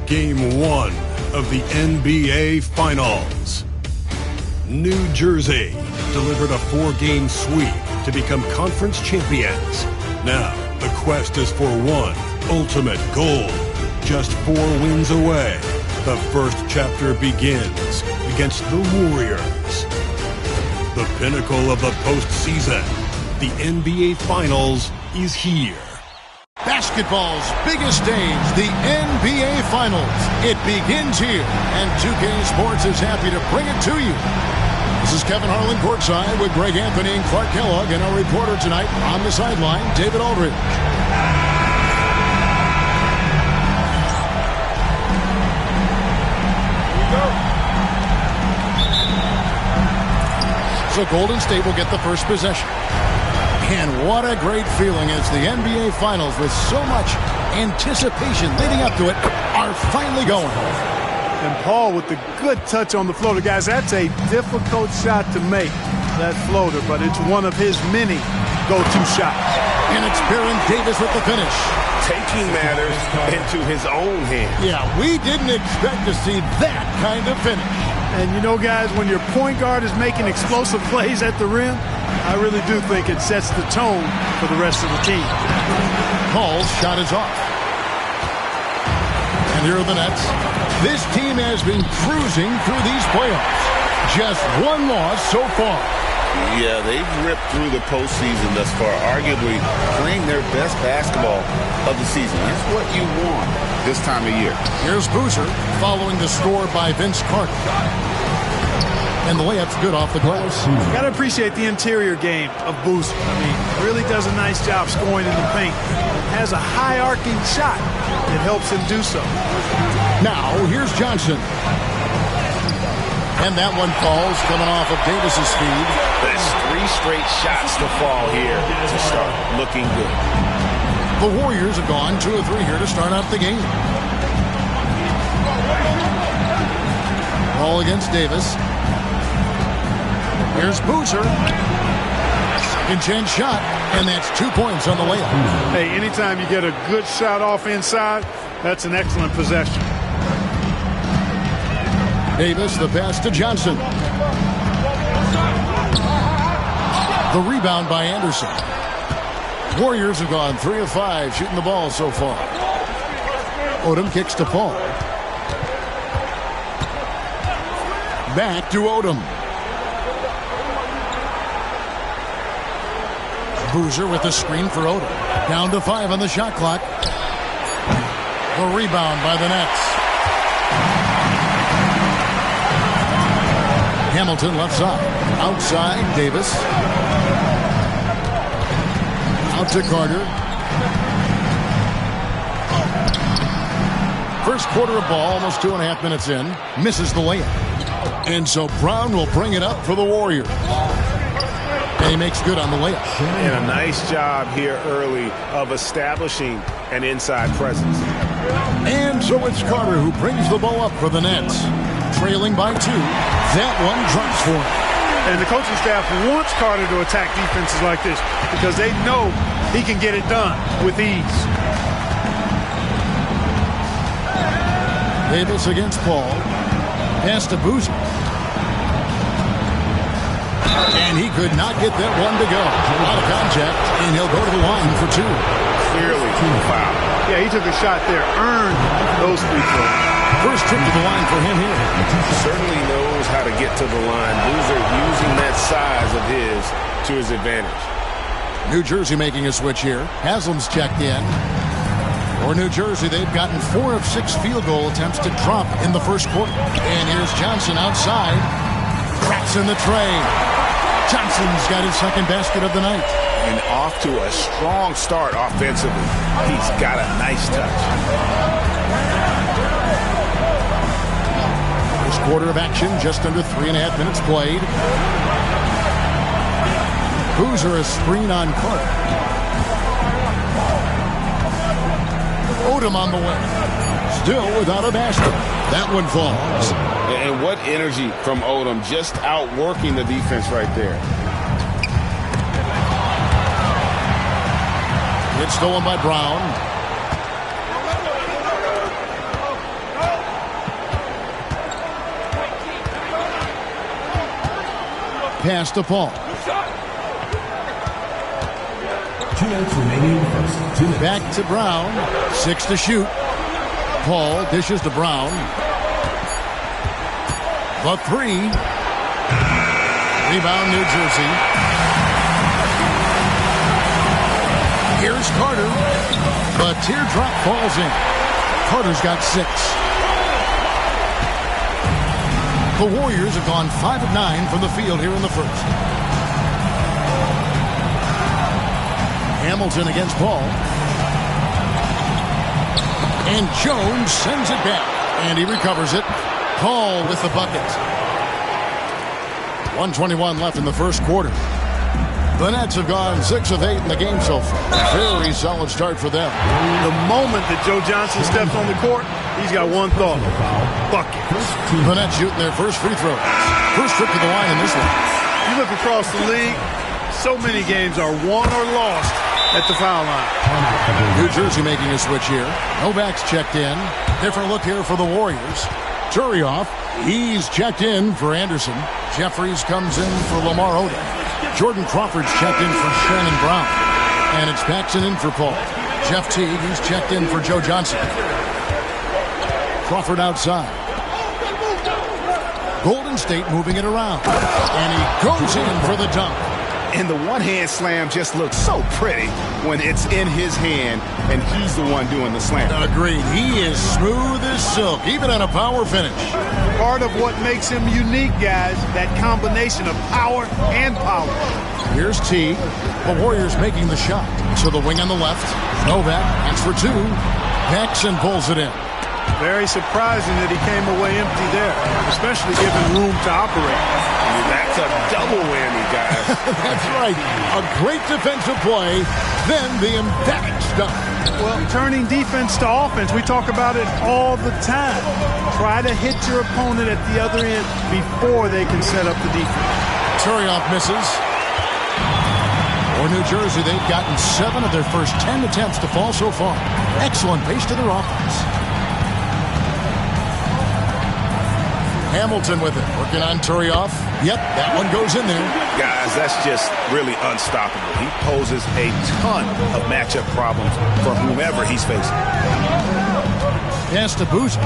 Game 1 of the NBA Finals. New Jersey delivered a 4-game sweep to become conference champions. Now, the quest is for one ultimate goal. Just 4 wins away. The first chapter begins against the Warriors. The pinnacle of the postseason, the NBA Finals, is here. Basketball's biggest stage, the NBA Finals. It begins here, and 2K Sports is happy to bring it to you. This is Kevin Harlan courtside with Greg Anthony and Clark Kellogg, and our reporter tonight on the sideline, David Aldridge. So Golden State will get the first possession. And what a great feeling as the NBA Finals, with so much anticipation leading up to it, are finally going. And Paul with the good touch on the floater. Guys, that's a difficult shot to make, that floater, but it's one of his many go-to shots. And it's Baron Davis with the finish. Taking matters into his own hands. Yeah, we didn't expect to see that kind of finish. And you know, guys, when your point guard is making explosive plays at the rim, I really do think it sets the tone for the rest of the team. Paul's shot is off. And here are the Nets. This team has been cruising through these playoffs. Just 1 loss so far. Yeah, they've ripped through the postseason thus far, arguably playing their best basketball of the season. It's what you want this time of year. Here's Boozer following the score by Vince Carter. And the layup's good off the glass. Got to appreciate the interior game of Boozer. I mean, really does a nice job scoring in the paint. Has a high arcing shot that helps him do so. Now, here's Johnson. And that one falls, coming off of Davis's speed. There's 3 straight shots to fall here to start looking good. The Warriors have gone 2 of 3 here to start out the game. Ball against Davis. Here's Boozer. Second chance shot, and that's 2 points on the layup. Hey, anytime you get a good shot off inside, that's an excellent possession. Davis, the pass to Johnson. The rebound by Anderson. Warriors have gone 3 of 5 shooting the ball so far. Odom kicks to Paul. Back to Odom. Boozer with the screen for Odom. Down to 5 on the shot clock. The rebound by the Nets. Hamilton left side. Outside, Davis. Out to Carter. First quarter of ball, almost 2.5 minutes in. Misses the layup. And so Brown will bring it up for the Warriors. And he makes good on the layup. And a nice job here early of establishing an inside presence. And so it's Carter who brings the ball up for the Nets. Trailing by 2. That one drops for him. And the coaching staff wants Carter to attack defenses like this because they know he can get it done with ease. Davis against Paul. Pass to Boozer. And he could not get that one to go. A lot of contact, and he'll go to the line for 2. Clearly foul. Yeah, he took a shot there, earned those free throws. First trip to the line for him here. Certainly knows how to get to the line. Boozer using that size of his to his advantage. New Jersey making a switch here. Haslam's checked in. For New Jersey, they've gotten 4 of 6 field goal attempts to drop in the first quarter. And here's Johnson outside. Cracks in the tray. Johnson's got his second basket of the night. And off to a strong start offensively. He's got a nice touch. First quarter of action, just under 3.5 minutes played. Boozer a screen on Carter. Odom on the way. Still without a basket. That one falls. And what energy from Odom, just outworking the defense right there. It's stolen by Brown. pass to Paul. 2 minutes remaining in the first. 2 minutes. Back to Brown. 6 to shoot. Paul dishes to Brown. The 3. Rebound, New Jersey. Here's Carter. The teardrop falls in. Carter's got 6. The Warriors have gone 5 of 9 from the field here in the first. Hamilton against Paul. And Jones sends it back. And he recovers it. Paul with the bucket. 1:21 left in the first quarter. The Nets have gone 6 of 8 in the game so far. Very solid start for them. The moment that Joe Johnson steps on the court, he's got one thought. Bucket. The Nets shooting their first free throw. First trip to the line in this one. You look across the league, so many games are won or lost at the foul line. New Jersey making a switch here. Novak's checked in. Different look here for the Warriors. Turioff, he's checked in for Anderson. Jeffries comes in for Lamar Odom. Jordan Crawford's checked in for Shannon Brown. And it's Paxson in for Paul. Jeff Teague, he's checked in for Joe Johnson. Crawford outside. Golden State moving it around. And he goes in for the dunk. And the one-hand slam just looks so pretty when it's in his hand and he's the one doing the slam. Agreed. He is smooth as silk, even on a power finish. Part of what makes him unique, guys, that combination of power and power. Here's T. The Warriors making the shot. To the wing on the left. Novak asks for 2. Paxson pulls it in. Very surprising that he came away empty there, especially given room to operate. That's a double whammy, guys. That's right. A great defensive play, then the emphatic stuff. Well, turning defense to offense, we talk about it all the time. Try to hit your opponent at the other end before they can set up the defense. Turioff misses. For New Jersey, they've gotten 7 of their first 10 attempts to fall so far. Excellent pace to their offense. Hamilton with it, working on Turioff. Yep, that one goes in there. Guys, that's just really unstoppable. He poses a ton of matchup problems for whomever he's facing. Pass to Boozer.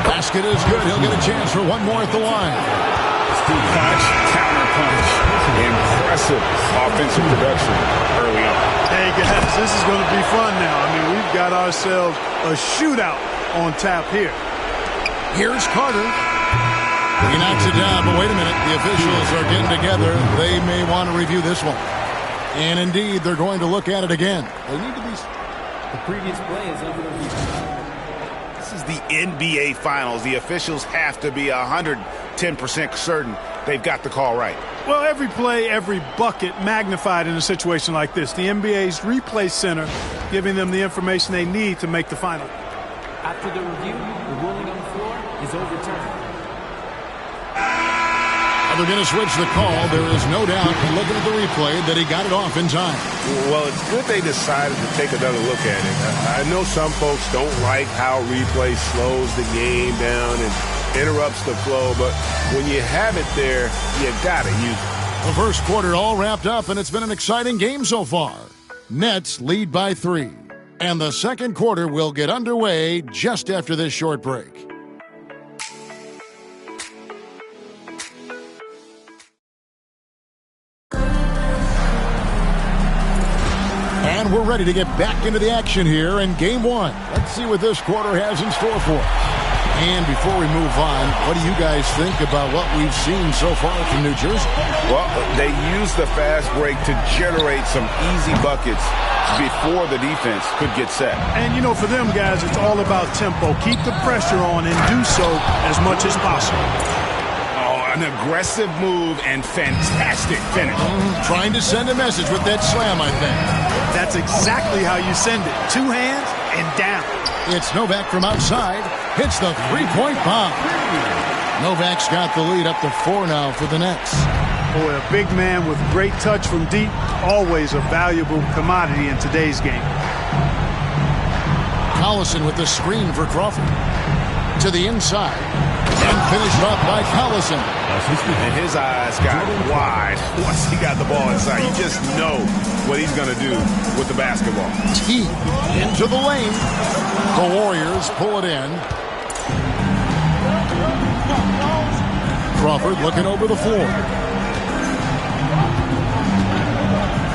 Basket is good. He'll get a chance for one more at the line. Punch, counter punch. Impressive offensive production early on. Hey, guys, this is going to be fun now. I mean, we've got ourselves a shootout on tap here. Here's Carter. He knocks it down, but wait a minute. The officials are getting together. They may want to review this one. And indeed, they're going to look at it again. They need to be... The previous play is under review. This is the NBA Finals. The officials have to be 110% certain they've got the call right. Well, every play, every bucket magnified in a situation like this. The NBA's replay center giving them the information they need to make the final. After the review, the ruling on the floor is overturned. They're going to switch the call. There is no doubt, looking at the replay, that he got it off in time. Well, it's good they decided to take another look at it. I know some folks don't like how replay slows the game down and interrupts the flow, but when you have it there, you got to use it. The first quarter all wrapped up, and it's been an exciting game so far. Nets lead by 3. And the second quarter will get underway just after this short break. And we're ready to get back into the action here in Game 1. Let's see what this quarter has in store for us. And before we move on, what do you guys think about what we've seen so far from New Jersey? Well, they used the fast break to generate some easy buckets before the defense could get set. And, you know, for them guys, it's all about tempo. Keep the pressure on and do so as much as possible. An aggressive move and fantastic finish. Trying to send a message with that slam, I think. That's exactly how you send it. 2 hands and down. It's Novak from outside. Hits the three-point bomb. Novak's got the lead up to 4 now for the Nets. Boy, a big man with great touch from deep. Always a valuable commodity in today's game. Collison with the screen for Crawford. To the inside. And finished off by Collison. And his eyes got wide once he got the ball inside. You just know what he's going to do with the basketball. T into the lane. The Warriors pull it in. Crawford looking over the floor.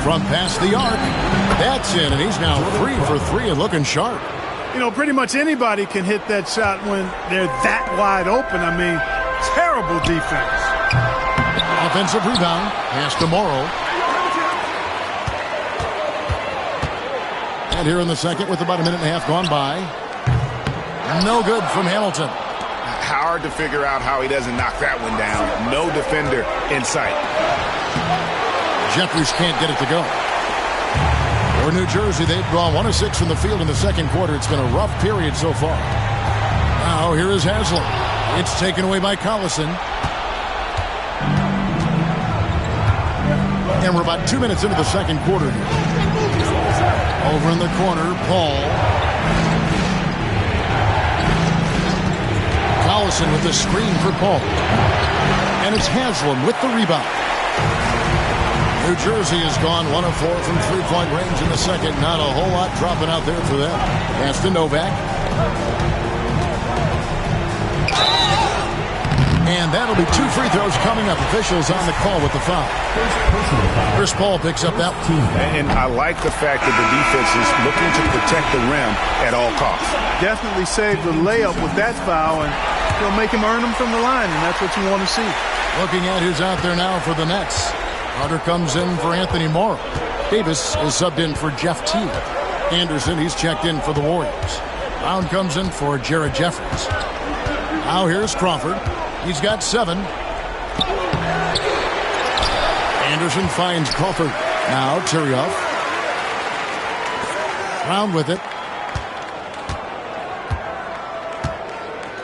Front past the arc. That's in, and he's now 3 for 3 and looking sharp. You know, pretty much anybody can hit that shot when they're that wide open. I mean, terrible defense. Offensive rebound. Pass to Morrow. And here in the second with about a minute and a half gone by. No good from Hamilton. Hard to figure out how he doesn't knock that one down. No defender in sight. Jeffries can't get it to go. For New Jersey, they've gone 1 of 6 from the field in the second quarter. It's been a rough period so far. Now here is Haslam. It's taken away by Collison. And we're about 2 minutes into the second quarter here. Over in the corner, Paul. Collison with the screen for Paul. And it's Haslam with the rebound. New Jersey has gone 1 of 4 from three-point range in the second. Not a whole lot dropping out there for them. Pass to Novak. And that'll be 2 free throws coming up. Officials on the call with the foul. Chris Paul picks up that one. And I like the fact that the defense is looking to protect the rim at all costs. Definitely saved the layup with that foul, and he'll make him earn them from the line, and that's what you want to see. Looking at who's out there now for the Nets. Carter comes in for Anthony Morrow. Davis is subbed in for Jeff Teague. Anderson, he's checked in for the Warriors. Brown comes in for Jared Jeffries. Now here's Crawford. He's got 7. Anderson finds Crawford. Now Tyrioff. Brown with it.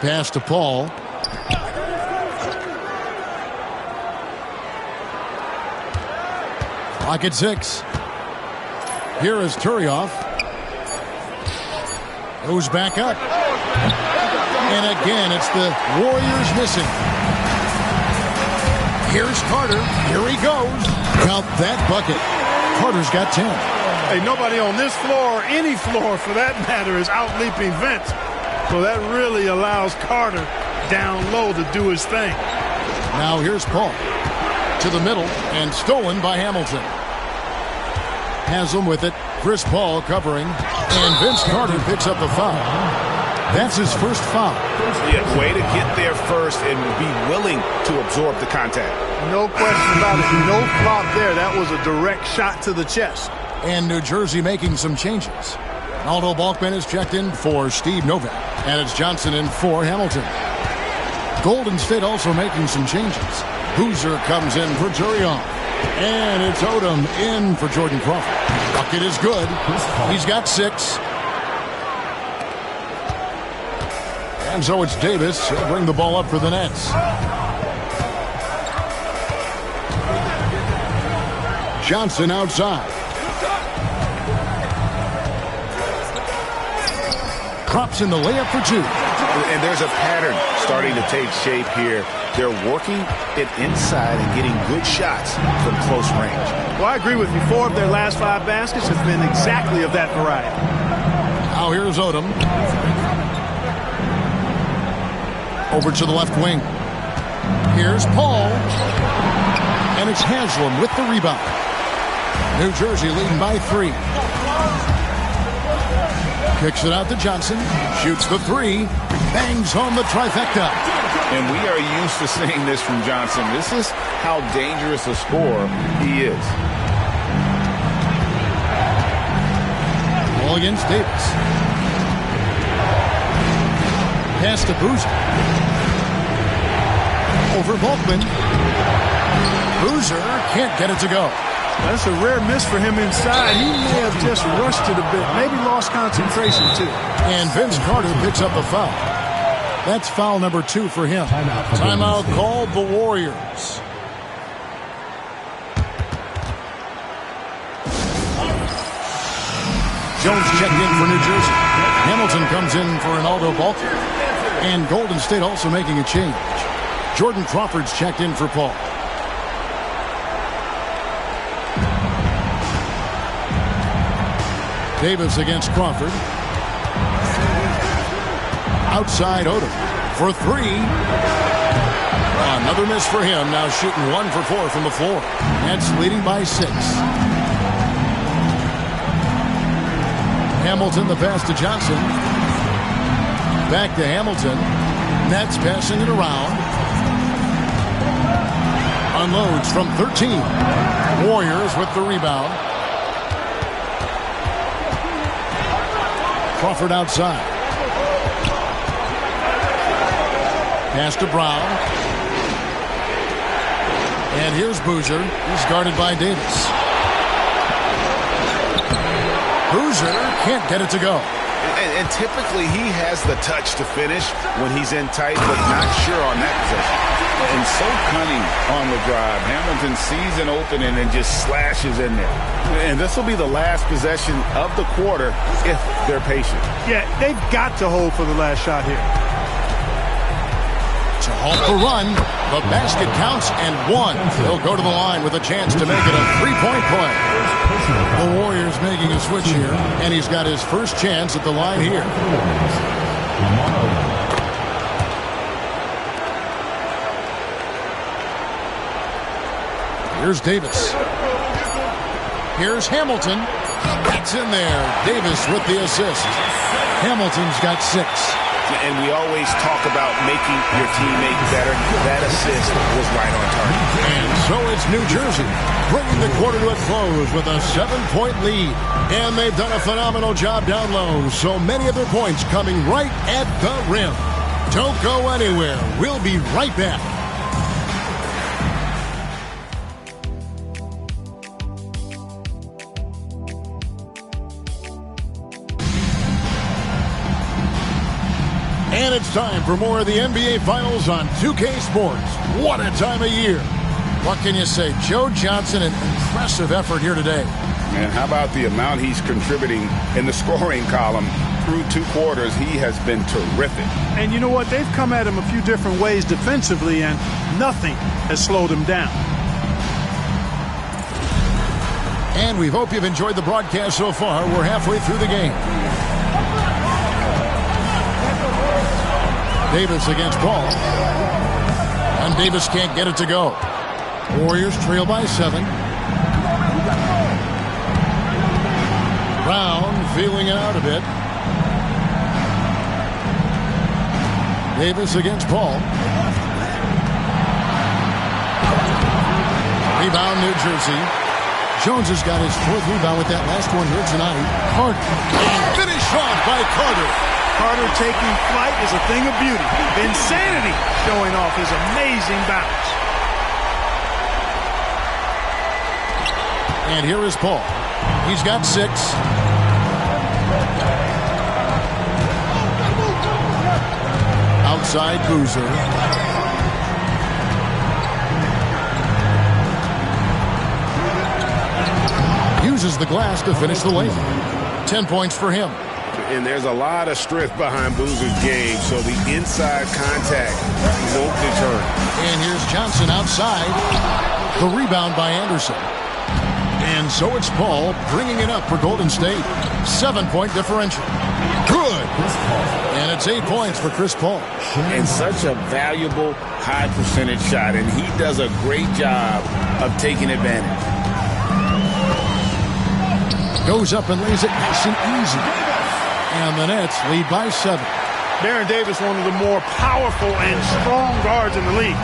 Pass to Paul. Clock at 6. Here is Tyrioff. Goes back up. And again, it's the Warriors missing. Here's Carter. Here he goes. Count that bucket. Carter's got 10. Hey, nobody on this floor, or any floor for that matter, is out-leaping Vince. So that really allows Carter down low to do his thing. Now here's Paul. To the middle and stolen by Hamilton. Haslam with it. Chris Paul covering. And Vince Carter picks up the foul. That's his first foul. Yeah, way to get there first and be willing to absorb the contact. No question about it. No flop there. That was a direct shot to the chest. And New Jersey making some changes. Aldo Balkman is checked in for Steve Novak. And it's Johnson in for Hamilton. Golden State also making some changes. Boozer comes in for Turion. And it's Odom in for Jordan Crawford. Bucket is good. He's got 6. And so it's Davis. He'll bring the ball up for the Nets. Johnson outside. Drops in the layup for 2. And there's a pattern starting to take shape here. They're working it inside and getting good shots from close range. Well, I agree with you. 4 of their last 5 baskets have been exactly of that variety. Now here's Odom. Over to the left wing. Here's Paul. And it's Haslam with the rebound. New Jersey leading by 3. Kicks it out to Johnson. Shoots the 3. Bangs home the trifecta. And we are used to seeing this from Johnson. This is how dangerous a scorer he is. Ball against Davis. Pass to Boozer. Over Balkman. Boozer can't get it to go. That's a rare miss for him inside. He may have just rushed it a bit. Maybe lost concentration, too. And Vince Carter picks up the foul. That's foul number 2 for him. Timeout called the Warriors. Jones checked in for New Jersey. Hamilton comes in for Aldo Balkman. And Golden State also making a change. Jordan Crawford's checked in for Paul. Davis against Crawford. Outside Odom for three. Another miss for him. Now shooting 1 for 4 from the floor. Nets leading by 6. Hamilton the pass to Johnson. Back to Hamilton. Nets passing it around. Unloads from 13. Warriors with the rebound. Crawford outside. Pass to Brown. And here's Boozer. He's guarded by Davis. Boozer can't get it to go. And typically he has the touch to finish when he's in tight, but not sure on that possession. And so cunning on the drive. Hamilton sees an opening and just slashes in there. And this will be the last possession of the quarter if they're patient. Yeah, they've got to hold for the last shot here. To halt the run. The basket counts and 1. He'll go to the line with a chance to make it a 3-point play. The Warriors making a switch here, and he's got his first chance at the line here. Here's Davis. Here's Hamilton. That's in there. Davis with the assist. Hamilton's got 6. And we always talk about making your teammate better. That assist was right on target. And so it's New Jersey bringing the quarter to a close with a 7-point lead. And they've done a phenomenal job down low. So many of their points coming right at the rim. Don't go anywhere. We'll be right back. And it's time for more of the NBA Finals on 2K Sports. What a time of year. What can you say? Joe Johnson, an impressive effort here today. And how about the amount he's contributing in the scoring column? Through 2 quarters, he has been terrific. And you know what? They've come at him a few different ways defensively, and nothing has slowed him down. And we hope you've enjoyed the broadcast so far. We're halfway through the game. Davis against Paul. And Davis can't get it to go. Warriors trail by 7. Brown feeling it out a bit. Davis against Paul. Rebound New Jersey. Jones has got his 4th rebound with that last one here tonight. Carter. And finished off by Carter. Carter taking flight is a thing of beauty. Insanity showing off his amazing bounce. And here is Paul. He's got 6. Outside Boozer. Uses the glass to finish the lane. 10 points for him. And there's a lot of strength behind Boozer's game, so the inside contact won't deter. And here's Johnson outside. The rebound by Anderson. And so it's Paul bringing it up for Golden State. 7-point differential. Good. And it's 8 points for Chris Paul. And such a valuable high percentage shot, and he does a great job of taking advantage. Goes up and lays it nice and easy. And the Nets lead by 7. Baron Davis, one of the more powerful and strong guards in the league.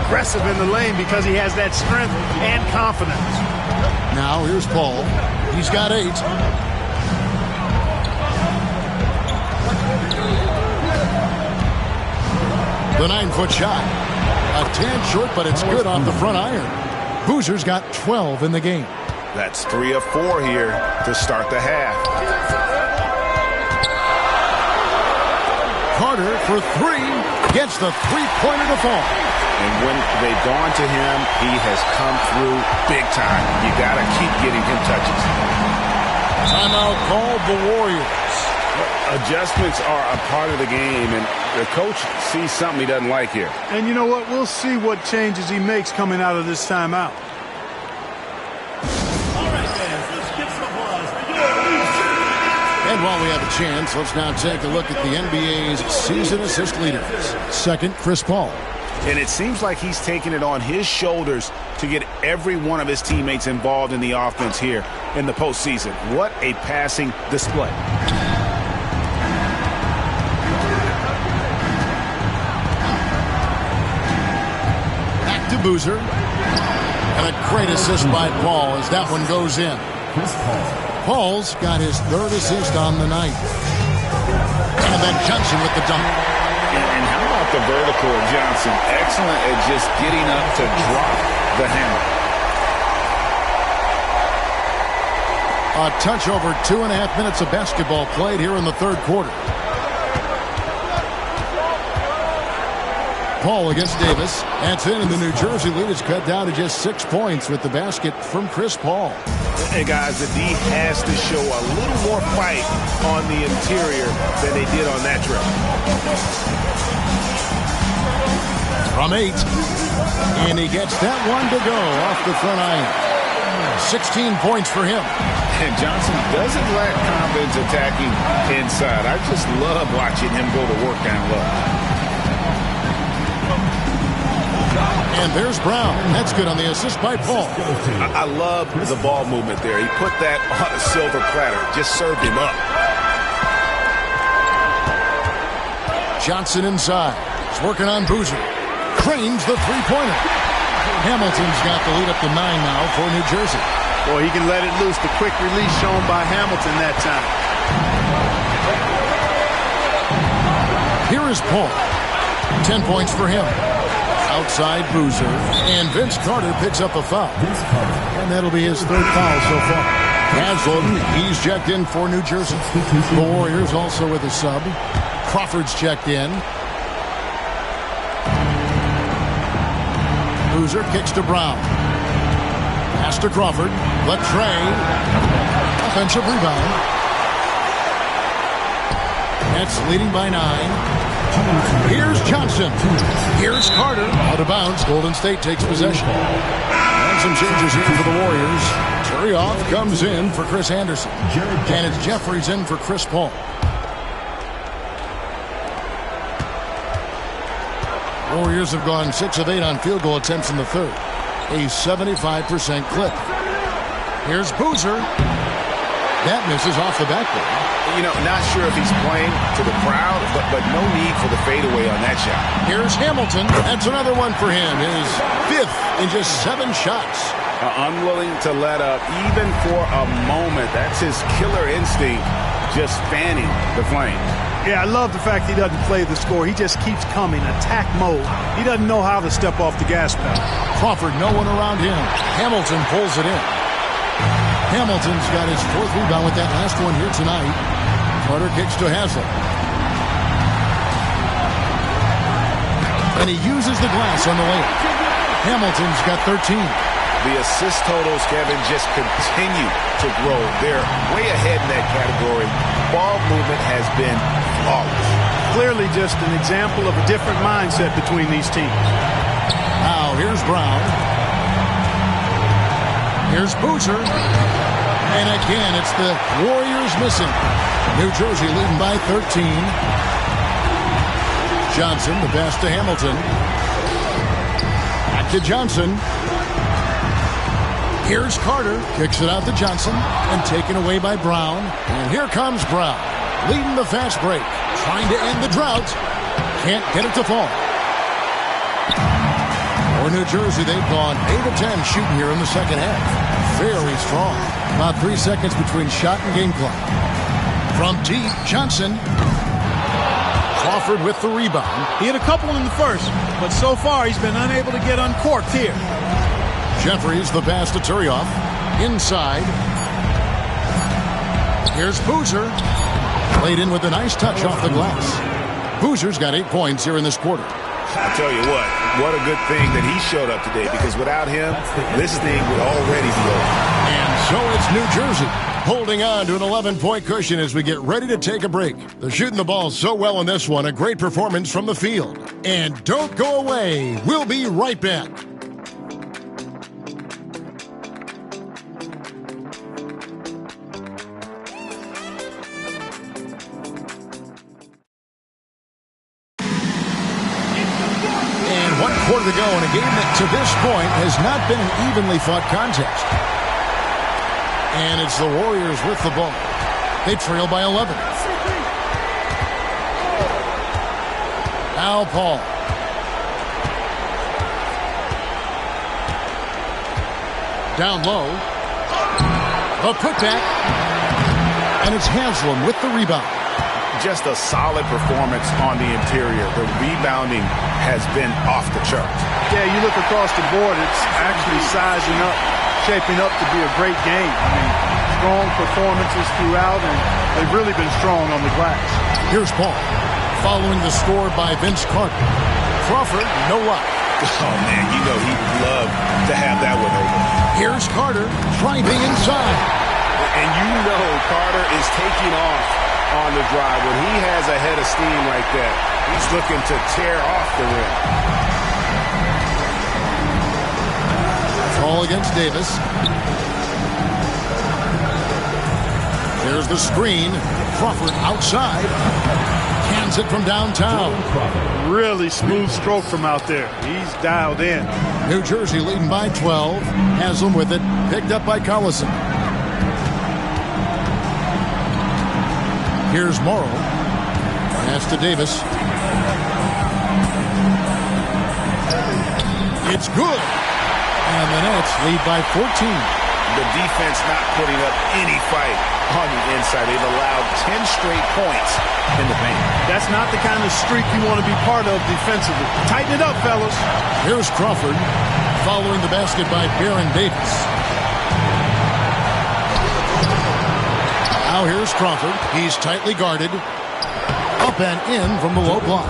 Aggressive in the lane because he has that strength and confidence. Now here's Paul. He's got 8. The 9-foot shot. A tad short, but it's good off the front iron. Boozer's got 12 in the game. That's 3 of 4 here to start the half. Carter for 3 gets the 3-pointer to fall. And when they've gone to him, he has come through big time. You got to keep getting him touches. Timeout called the Warriors. Adjustments are a part of the game, and the coach sees something he doesn't like here. And you know what? We'll see what changes he makes coming out of this timeout. And while we have a chance, let's now take a look at the NBA's season assist leaders. Second, Chris Paul. And it seems like he's taking it on his shoulders to get every one of his teammates involved in the offense here in the postseason. What a passing display. Back to Boozer. And a great assist by Paul as that one goes in. Paul's got his third assist on the night. And then Johnson with the dunk. And how about the vertical of Johnson? Excellent at just getting up to drop the hammer. A touch over 2.5 minutes of basketball played here in the third quarter. Paul against Davis. That's it, and the New Jersey lead is cut down to just 6 points with the basket from Chris Paul. Hey, guys, the D has to show a little more fight on the interior than they did on that trip. From 8. And he gets that one to go off the front iron. 16 points for him. And Johnson doesn't lack confidence attacking inside. I just love watching him go to work down low. And there's Brown. That's good on the assist by Paul. I love the ball movement there. He put that on a silver platter. Just served him up. Johnson inside. He's working on Boozer. Cranes the three-pointer. Hamilton's got the lead up to 9 now for New Jersey. Boy, he can let it loose. The quick release shown by Hamilton that time. Here is Paul. 10 points for him. Outside Boozer. And Vince Carter picks up a foul. And that'll be his third foul so far. Haslam, he's checked in for New Jersey. The Warriors also with a sub. Crawford's checked in. Boozer kicks to Brown. Pass to Crawford. Latrey. Offensive rebound. Nets leading by 9. Here's Johnson. Here's Carter. Out of bounds. Golden State takes possession. And some changes here for the Warriors. Turioff comes in for Chris Anderson. And it's Jeffries in for Chris Paul. Warriors have gone 6 of 8 on field goal attempts in the third. A 75% clip. Here's Boozer. That misses off the backboard. You know, not sure if he's playing to the crowd, but no need for the fadeaway on that shot. Here's Hamilton. That's another one for him. His 5th in just 7 shots. Unwilling to let up even for a moment. That's his killer instinct, just fanning the flame. Yeah, I love the fact he doesn't play the score. He just keeps coming, attack mode. He doesn't know how to step off the gas pedal. Crawford, no one around him. Hamilton pulls it in. Hamilton's got his 4th rebound with that last one here tonight. Carter kicks to Haslam. And he uses the glass on the layup. Hamilton's got 13. The assist totals, Kevin, just continue to grow. They're way ahead in that category. Ball movement has been flawless. Clearly just an example of a different mindset between these teams. Now here's Brown. Here's Boozer. And again, it's the Warriors missing. New Jersey leading by 13. Johnson, the pass to Hamilton. Back to Johnson. Here's Carter. Kicks it out to Johnson. And taken away by Brown. And here comes Brown. Leading the fast break. Trying to end the drought. Can't get it to fall. For New Jersey, they've gone 8 of 10 shooting here in the second half. Very strong. About 3 seconds between shot and game clock. From deep, Johnson. Crawford with the rebound. He had a couple in the first, but so far he's been unable to get uncorked here. Jeffries, the pass to Turioff. Inside. Here's Boozer. Played in with a nice touch off the glass. Boozer's got 8 points here in this quarter. I tell you what a good thing that he showed up today, because without him, this thing would already be over. And so it's New Jersey Holding on to an 11-point cushion as we get ready to take a break. They're shooting the ball so well in this one. A great performance from the field. And don't go away. We'll be right back. To go in a game that to this point has not been an evenly fought contest. And it's the Warriors with the ball. They trail by 11. Now Paul. Down low. The putback. And it's Haslam with the rebound. Just a solid performance on the interior. The rebounding has been off the charts. Yeah, you look across the board, it's actually sizing up, shaping up to be a great game. I mean, strong performances throughout, and they've really been strong on the glass. Here's Paul, following the score by Vince Carter. Crawford, no luck. Oh, man, you know he'd love to have that one over. Here's Carter, driving inside. And you know Carter is taking off on the drive. When he has a head of steam like that, he's looking to tear off the rim. Ball against Davis. There's the screen. Crawford outside. Cans it from downtown. Really smooth stroke from out there. He's dialed in. New Jersey leading by 12. Haslam with it. Picked up by Collison. Here's Morrow. Pass to Davis. It's good. And the Nets lead by 14. The defense not putting up any fight on the inside. They've allowed 10 straight points in the paint. That's not the kind of streak you want to be part of defensively. Tighten it up, fellas. Here's Crawford following the basket by Baron Davis. Now here's Crawford. He's tightly guarded. Up and in from the low block.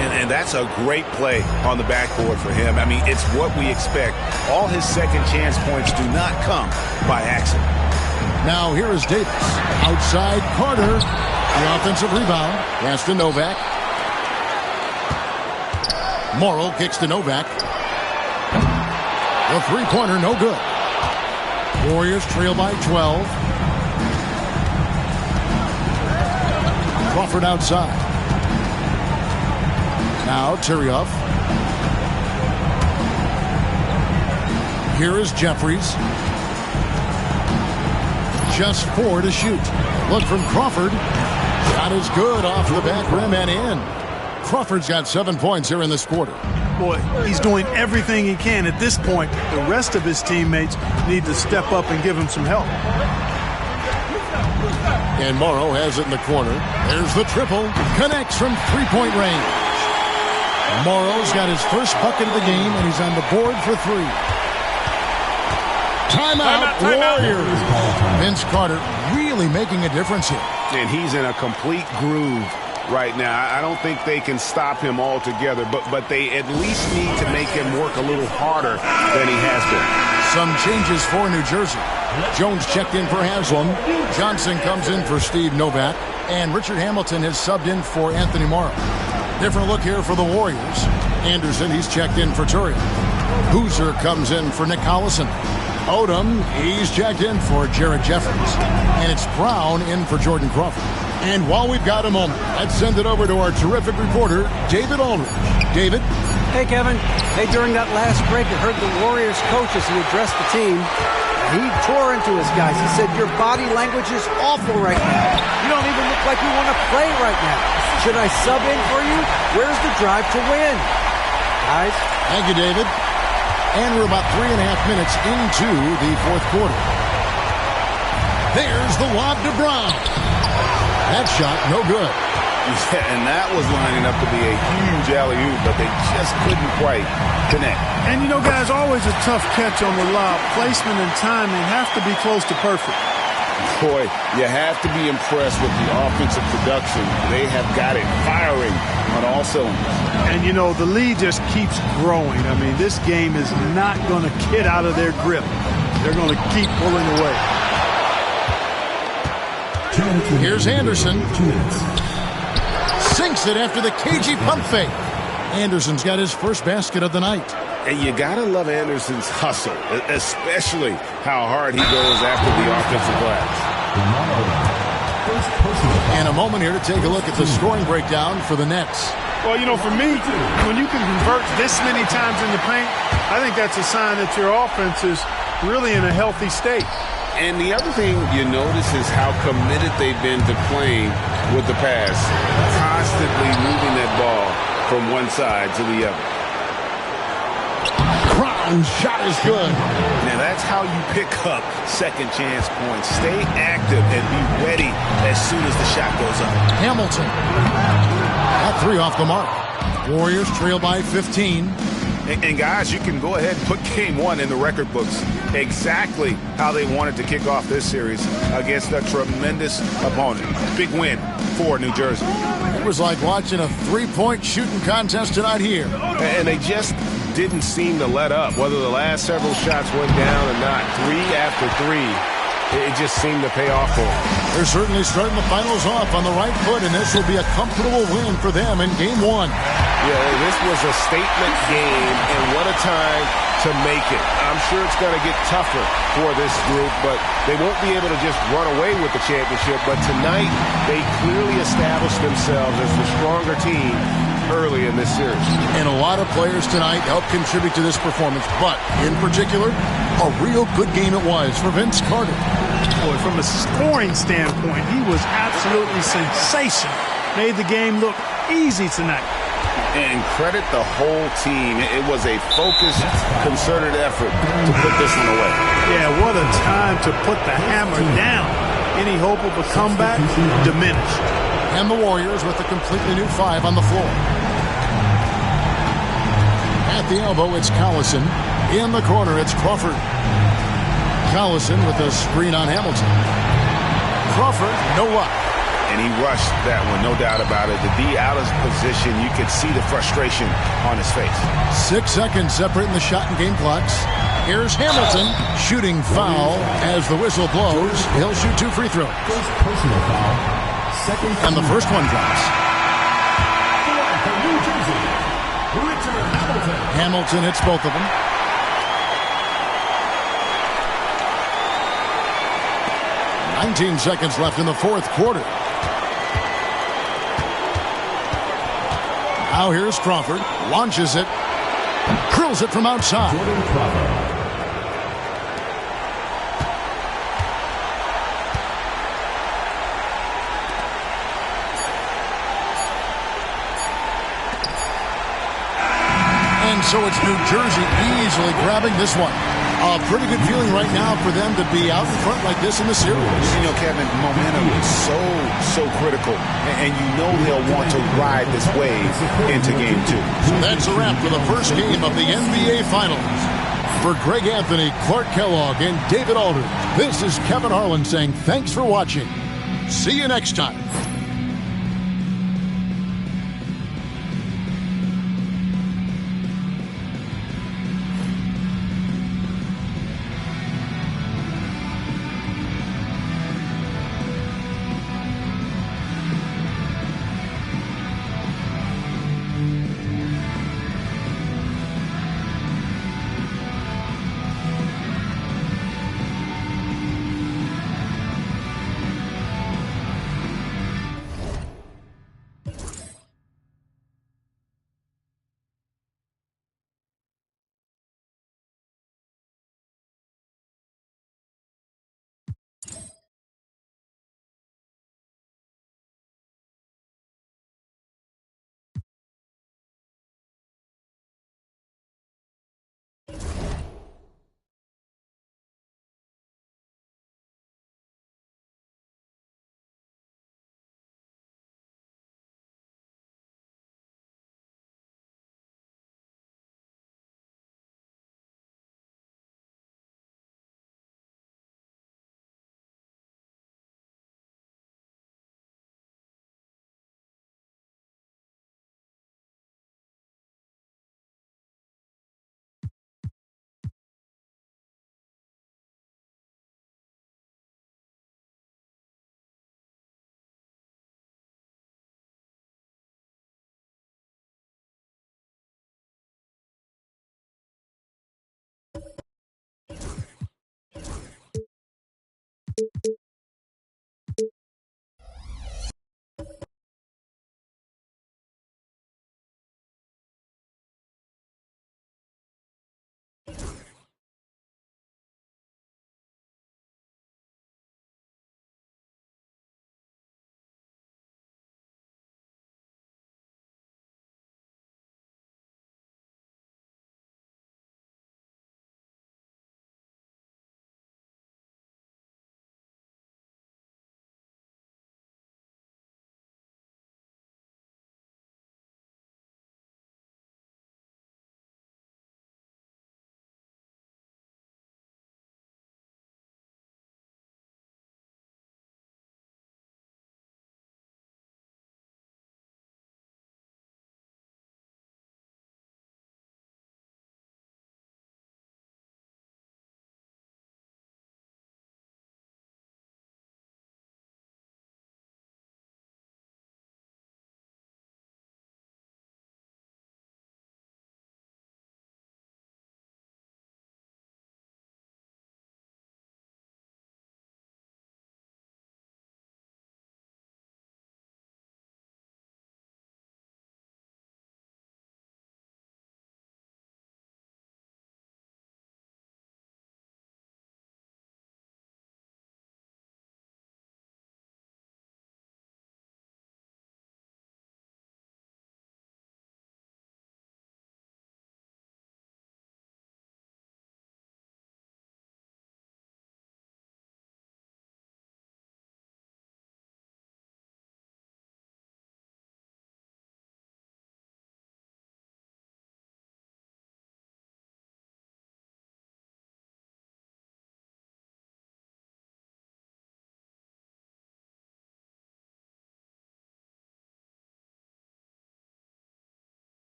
And that's a great play on the backboard for him. I mean, it's what we expect. All his second chance points do not come by accident. Now here is Davis. Outside Carter. The offensive rebound. Pass to Novak. Morrow kicks to Novak. The three-pointer no good. Warriors trail by 12. Crawford outside. Now Tyrioff. Here is Jeffries. Just 4 to shoot. Look from Crawford. Shot is good off the back rim and in. Crawford's got 7 points here in this quarter. Boy, he's doing everything he can at this point. The rest of his teammates need to step up and give him some help. And Morrow has it in the corner. There's the triple. Connects from three-point range. Morrow's got his first bucket of the game, and he's on the board for 3. Timeout, Warriors. Vince Carter really making a difference here. And he's in a complete groove right now. I don't think they can stop him altogether, but they at least need to make him work a little harder than he has been. Some changes for New Jersey. Jones checked in for Haslam. Johnson comes in for Steve Novak. And Richard Hamilton has subbed in for Anthony Morrow. Different look here for the Warriors. Anderson, he's checked in for Turian. Boozer comes in for Nick Collison. Odom, he's checked in for Jared Jeffries. And it's Brown in for Jordan Crawford. And while we've got a moment, let's send it over to our terrific reporter, David Aldridge. David? Hey, Kevin. Hey, during that last break, I heard the Warriors coach as he addressed the team. He tore into his guys. He said, your body language is awful right now. You don't even look like you want to play right now. Should I sub in for you? Where's the drive to win? Guys? Thank you, David. And we're about 3.5 minutes into the fourth quarter. There's the lob to Brown. That shot, no good. Yeah, and that was lining up to be a huge alley-oop, but they just couldn't quite connect. And, you know, guys, always a tough catch on the lob. Placement and timing have to be close to perfect. Boy, you have to be impressed with the offensive production. They have got it firing on all cylinders. And, you know, the lead just keeps growing. I mean, this game is not going to get out of their grip. They're going to keep pulling away. Here's Anderson. Sinks it after the cagey pump fake. Anderson's got his first basket of the night. And you got to love Anderson's hustle, especially how hard he goes after the offensive glass. And a moment here to take a look at the scoring breakdown for the Nets. Well, you know, for me, when you can convert this many times in the paint, I think that's a sign that your offense is really in a healthy state. And the other thing you notice is how committed they've been to playing with the pass, constantly moving that ball from one side to the other. Crown shot is good. Now that's how you pick up second chance points. Stay active and be ready as soon as the shot goes up. Hamilton. That three off the mark. Warriors trail by 15. And guys, you can go ahead and put game one in the record books. Exactly how they wanted to kick off this series against a tremendous opponent. Big win for New Jersey. It was like watching a three-point shooting contest tonight here. And they just didn't seem to let up. Whether the last several shots went down or not, three after three, it just seemed to pay off for them. They're certainly starting the finals off on the right foot, and this will be a comfortable win for them in game one. Yeah, this was a statement game, and what a time to make it. I'm sure it's going to get tougher for this group, but they won't be able to just run away with the championship. But tonight, they clearly established themselves as the stronger team early in this series. And a lot of players tonight helped contribute to this performance, but in particular, a real good game it was for Vince Carter. Boy, from a scoring standpoint, he was absolutely sensational. Made the game look easy tonight. And credit the whole team. It was a focused, concerted effort to put this one away. Yeah, what a time to put the hammer down. Any hope of a comeback diminished. And the Warriors with a completely new five on the floor. At the elbow, it's Collison. In the corner, it's Crawford. Collison with a screen on Hamilton. Crawford, no luck. And he rushed that one, no doubt about it. To be out of position, you could see the frustration on his face. 6 seconds separating the shot and game clocks. Here's Hamilton shooting foul as the whistle blows. He'll shoot 2 free throws. Personal foul. Second. And the first one drops. New Jersey, Richard Hamilton. Hamilton hits both of them. 19 seconds left in the fourth quarter. Now here's Crawford. Launches it. Curls it from outside. Jordan Crawford. And so it's New Jersey easily grabbing this one. A pretty good feeling right now for them to be out in front like this in the series. You know, Kevin, momentum is so critical. And you know they'll want to ride this wave into game two. So that's a wrap for the first game of the NBA Finals. For Greg Anthony, Clark Kellogg, and David Aldridge, this is Kevin Harlan saying thanks for watching. See you next time.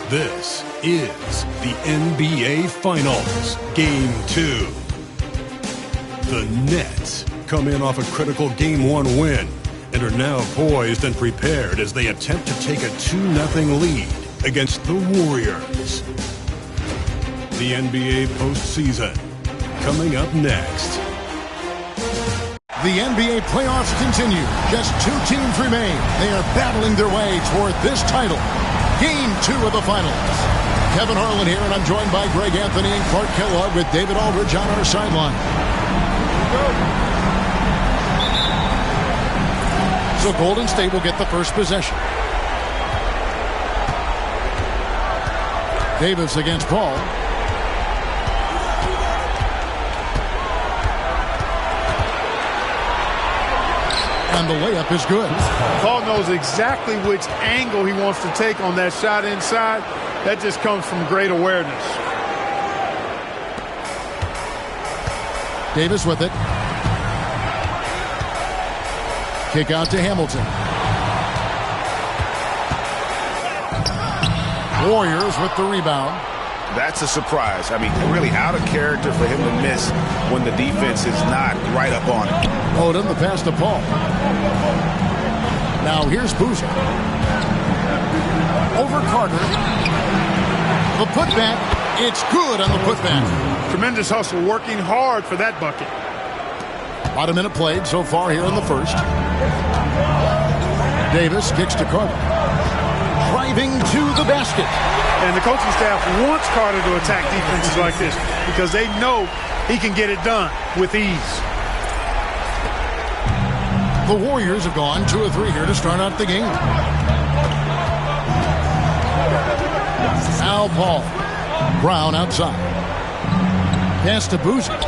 This is the NBA Finals, Game 2. The Nets come in off a critical Game 1 win and are now poised and prepared as they attempt to take a 2-0 lead against the Warriors. The NBA postseason coming up next. The NBA playoffs continue. Just 2 teams remain. They are battling their way toward this title. Game 2 of the finals. Kevin Harlan here, and I'm joined by Greg Anthony and Clark Kellogg with David Aldridge on our sideline. So Golden State will get the first possession. Davis against Paul. And the layup is good. Paul knows exactly which angle he wants to take on that shot inside. That just comes from great awareness. Davis with it. Kick out to Hamilton. Warriors with the rebound. That's a surprise. I mean, really out of character for him to miss when the defense is not right up on him. Odom, the pass to Paul. Now here's Boozer. Over Carter. The putback. It's good on the putback. Tremendous hustle, working hard for that bucket. About a minute played so far here in the first. Davis kicks to Carter. Driving to the basket. And the coaching staff wants Carter to attack defenses like this because they know he can get it done with ease. The Warriors have gone 2 of 3 here to start out the game. Now Paul. Brown outside. Pass to Boozer.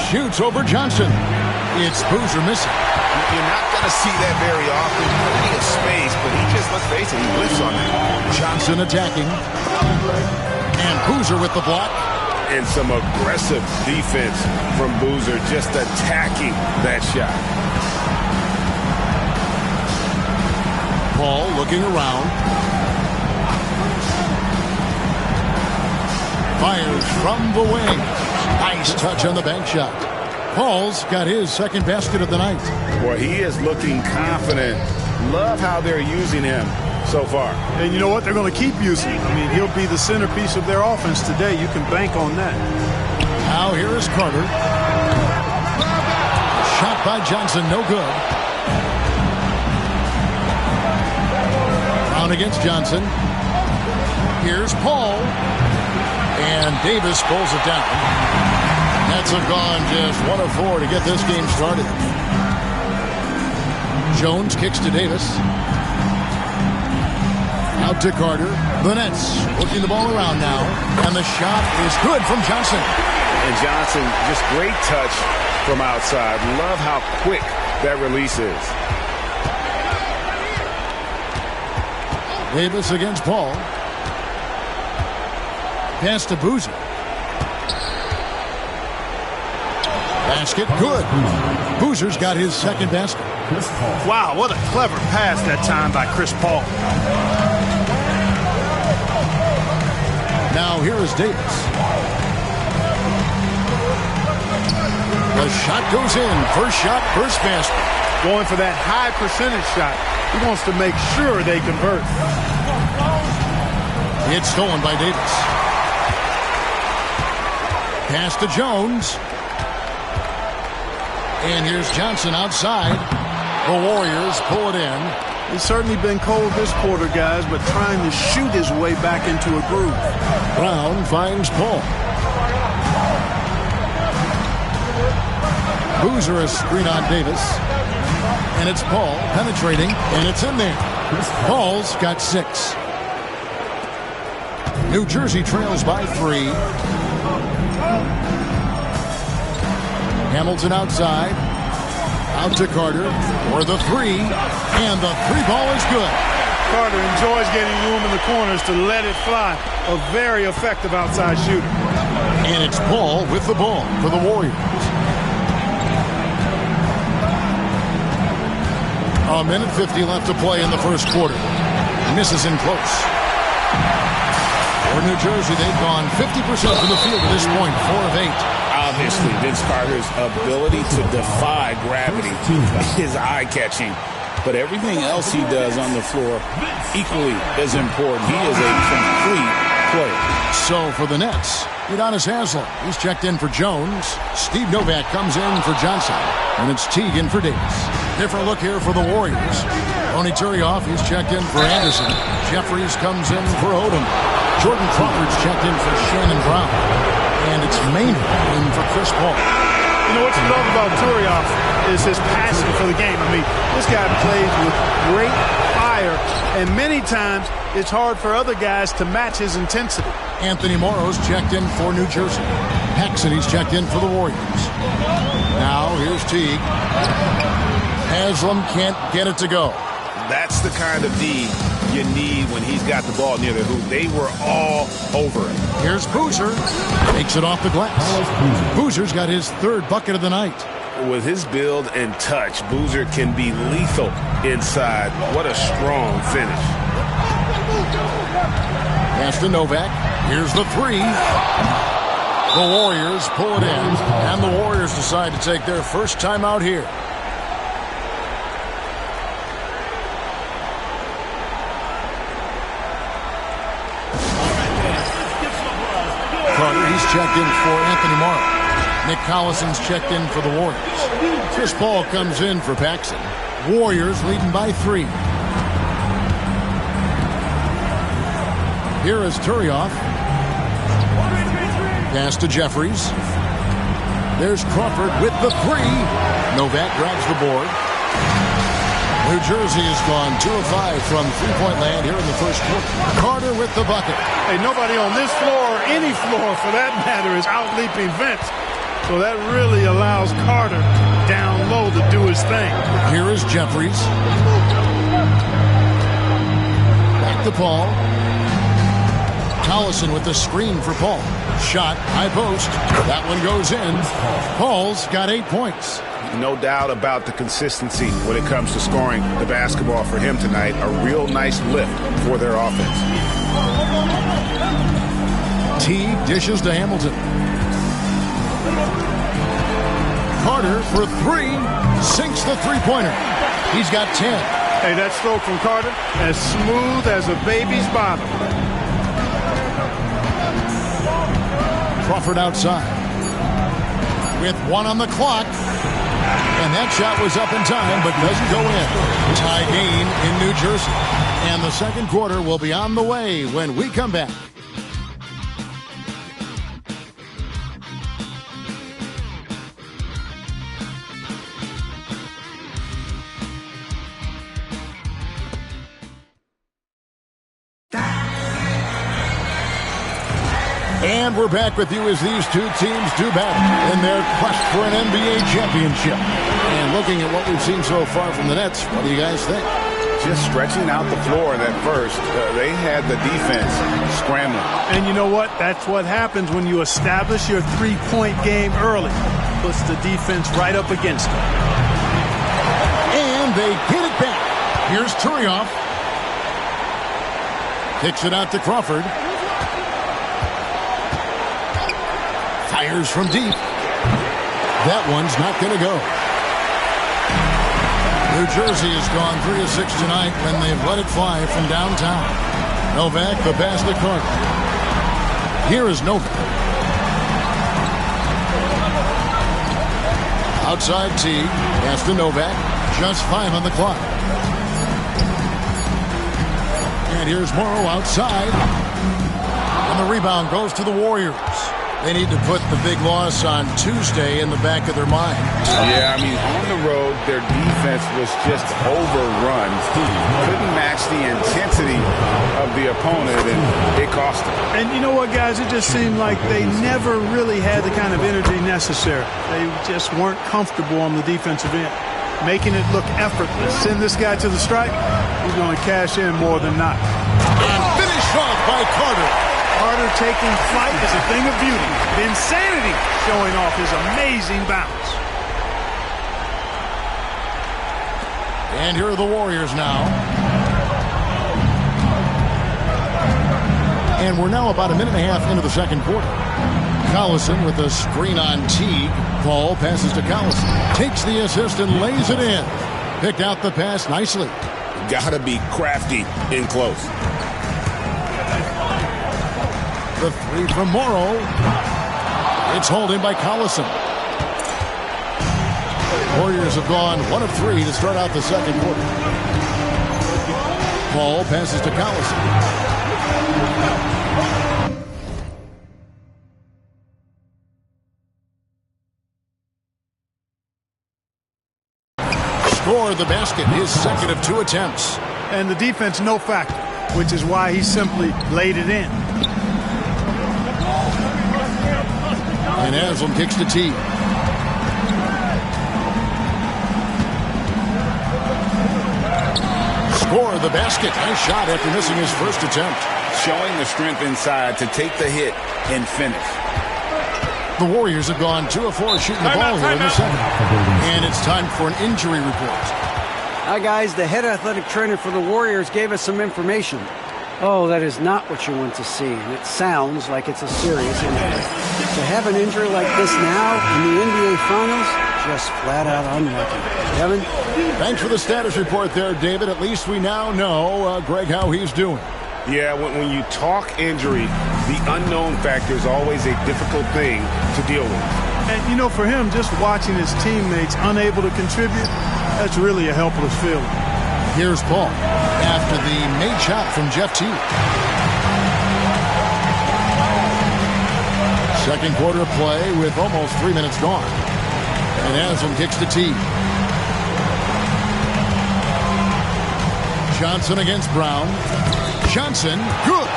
Shoots over Johnson. It's Boozer missing. You're not going to see that very often. Plenty of space, but he just, let's face it, he whiffs on that. Johnson attacking. And Boozer with the block. And some aggressive defense from Boozer, just attacking that shot. Paul looking around. Fires from the wing. Nice touch on the bank shot. Paul's got his second basket of the night. Boy, he is looking confident. Love how they're using him so far. And you know what? They're going to keep using him. I mean, he'll be the centerpiece of their offense today. You can bank on that. Now here is Carter. Shot by Johnson, no good. Brown against Johnson. Here's Paul. And Davis pulls it down. Nets have gone just 1 of 4 to get this game started. Jones kicks to Davis. Out to Carter. The Nets working the ball around now. And the shot is good from Johnson. And Johnson, just great touch from outside. Love how quick that release is. Davis against Paul. Pass to Boozer. Basket, good. Boozer's got his second basket. Wow, what a clever pass that time by Chris Paul. Now here is Davis. The shot goes in. First shot, first basket. Going for that high percentage shot. He wants to make sure they convert. It's stolen by Davis. Pass to Jones. And here's Johnson outside. The Warriors pull it in. It's certainly been cold this quarter, guys, but trying to shoot his way back into a groove. Brown finds Paul. Boozer a screen on Davis. And it's Paul penetrating, and it's in there. Paul's got 6. New Jersey trails by 3. Hamilton outside. Out to Carter for the 3. And the 3-ball is good. Carter enjoys getting room in the corners to let it fly. A very effective outside shooter. And it's Paul with the ball for the Warriors. A minute 50 left to play in the first quarter. Misses in close. For New Jersey, they've gone 50% from the field at this point, 4 of 8. Obviously, Vince Carter's ability to defy gravity is eye-catching. But everything else he does on the floor equally as important. He is a complete player. So for the Nets, Udonis Haslem. He's checked in for Jones. Steve Novak comes in for Johnson. And it's Teague in for Davis. Different look here for the Warriors. Tony Turioff, he's checked in for Anderson. Jeffries comes in for Odom. Jordan Crawford's checked in for Shannon Brown. And it's Maynard in for Chris Paul. You know what you love about Turioff is his passion for the game. I mean, this guy plays with great fire, and many times it's hard for other guys to match his intensity. Anthony Morrow's checked in for New Jersey. Paxson, he's checked in for the Warriors. Now, here's Teague. Haslam can't get it to go. That's the kind of D you need when he's got the ball near the hoop. They were all over it. Here's Boozer. Takes it off the glass. Boozer's got his 3rd bucket of the night. With his build and touch, Boozer can be lethal inside. What a strong finish. Pass to Novak. Here's the 3. The Warriors pull it in, and the Warriors decide to take their first time out here. Carter, he's checked in for Anthony Morrow. Nick Collison's checked in for the Warriors. Chris Paul comes in for Paxson. Warriors leading by 3. Here is Turioff. Pass to Jeffries. There's Crawford with the 3. Novak grabs the board. New Jersey has gone 2 of 5 from three-point land here in the first quarter. Carter with the bucket. Hey, nobody on this floor, or any floor for that matter, is out-leaping Vince. So that really allows Carter down low to do his thing. Here is Jeffries. Back to Paul. Collison with the screen for Paul. Shot, high post. That one goes in. Paul's got 8 points. No doubt about the consistency when it comes to scoring the basketball for him tonight. A real nice lift for their offense. Teague dishes to Hamilton. Carter for 3. Sinks the three-pointer. He's got 10. Hey, that stroke from Carter, as smooth as a baby's bottom. Crawford outside. With 1 on the clock. And that shot was up in time, but doesn't go in. Tie game in New Jersey. And the second quarter will be on the way when we come back. And we're back with you as these two teams do battle in their quest for an NBA championship. And looking at what we've seen so far from the Nets, what do you guys think? Just stretching out the floor in that first. They had the defense scrambling. And you know what? That's what happens when you establish your three-point game early. Puts the defense right up against them. And they get it back. Here's Turioff. Kicks it out to Crawford. Fires from deep. That one's not going to go. New Jersey has gone 3 of 6 tonight when they've let it fly from downtown. Novak, the pass to Carter. Here is Novak. Outside Teague. Pass to Novak. Just 5 on the clock. And here's Morrow outside. And the rebound goes to the Warriors. They need to put the big loss on Tuesday in the back of their mind. Yeah, I mean, on the road, their defense was just overrun. Couldn't match the intensity of the opponent, and it cost them. And you know what, guys? It just seemed like they never really had the kind of energy necessary. They just weren't comfortable on the defensive end, making it look effortless. Send this guy to the stripe, he's going to cash in more than not. And finished off by Carter. Carter taking flight is a thing of beauty. The insanity showing off his amazing bounce. And here are the Warriors now. And we're now about a minute and a half into the second quarter. Collison with a screen on Teague. Paul passes to Collison. Takes the assist and lays it in. Picked out the pass nicely. Gotta be crafty in close. The three from Morrow. It's holding by Collison. Warriors have gone 1 of 3 to start out the second quarter. Paul passes to Collison. Scored the basket, his second of 2 attempts. And the defense no factor, which is why he simply laid it in. And Haslam kicks to Teague. Score the basket. Nice shot after missing his first attempt. Showing the strength inside to take the hit and finish. The Warriors have gone 2 of 4 shooting the ball here in the second. And it's time for an injury report. Hi, guys. The head athletic trainer for the Warriors gave us some information. Oh, that is not what you want to see, and it sounds like it's a serious injury. To have an injury like this now in the NBA Finals, just flat out unlucky. Kevin? Thanks for the status report there, David. At least we now know, Greg, how he's doing. Yeah, when you talk injury, the unknown factor is always a difficult thing to deal with. And, you know, for him, just watching his teammates unable to contribute, that's really a helpless feeling. Here's Paul after the made shot from Jeff Teague. Second quarter play with almost 3 minutes gone. And Haslam kicks to Teague. Johnson against Brown. Johnson, good.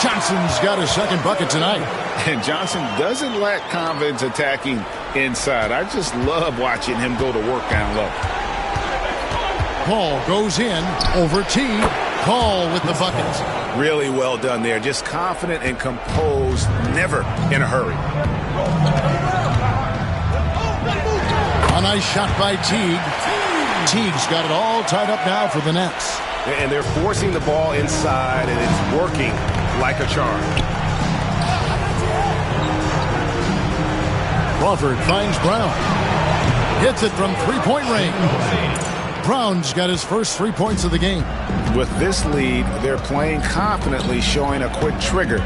Johnson's got his second bucket tonight. And Johnson doesn't lack confidence attacking inside. I just love watching him go to work down low. Paul goes in over Teague. Paul with the bucket. Really well done there. Just confident and composed, never in a hurry. A nice shot by Teague. Teague's got it all tied up now for the Nets. And they're forcing the ball inside, and it's working like a charm. Crawford finds Brown. Hits it from three-point range. Brown's got his first 3 points of the game. With this lead, they're playing confidently, showing a quick trigger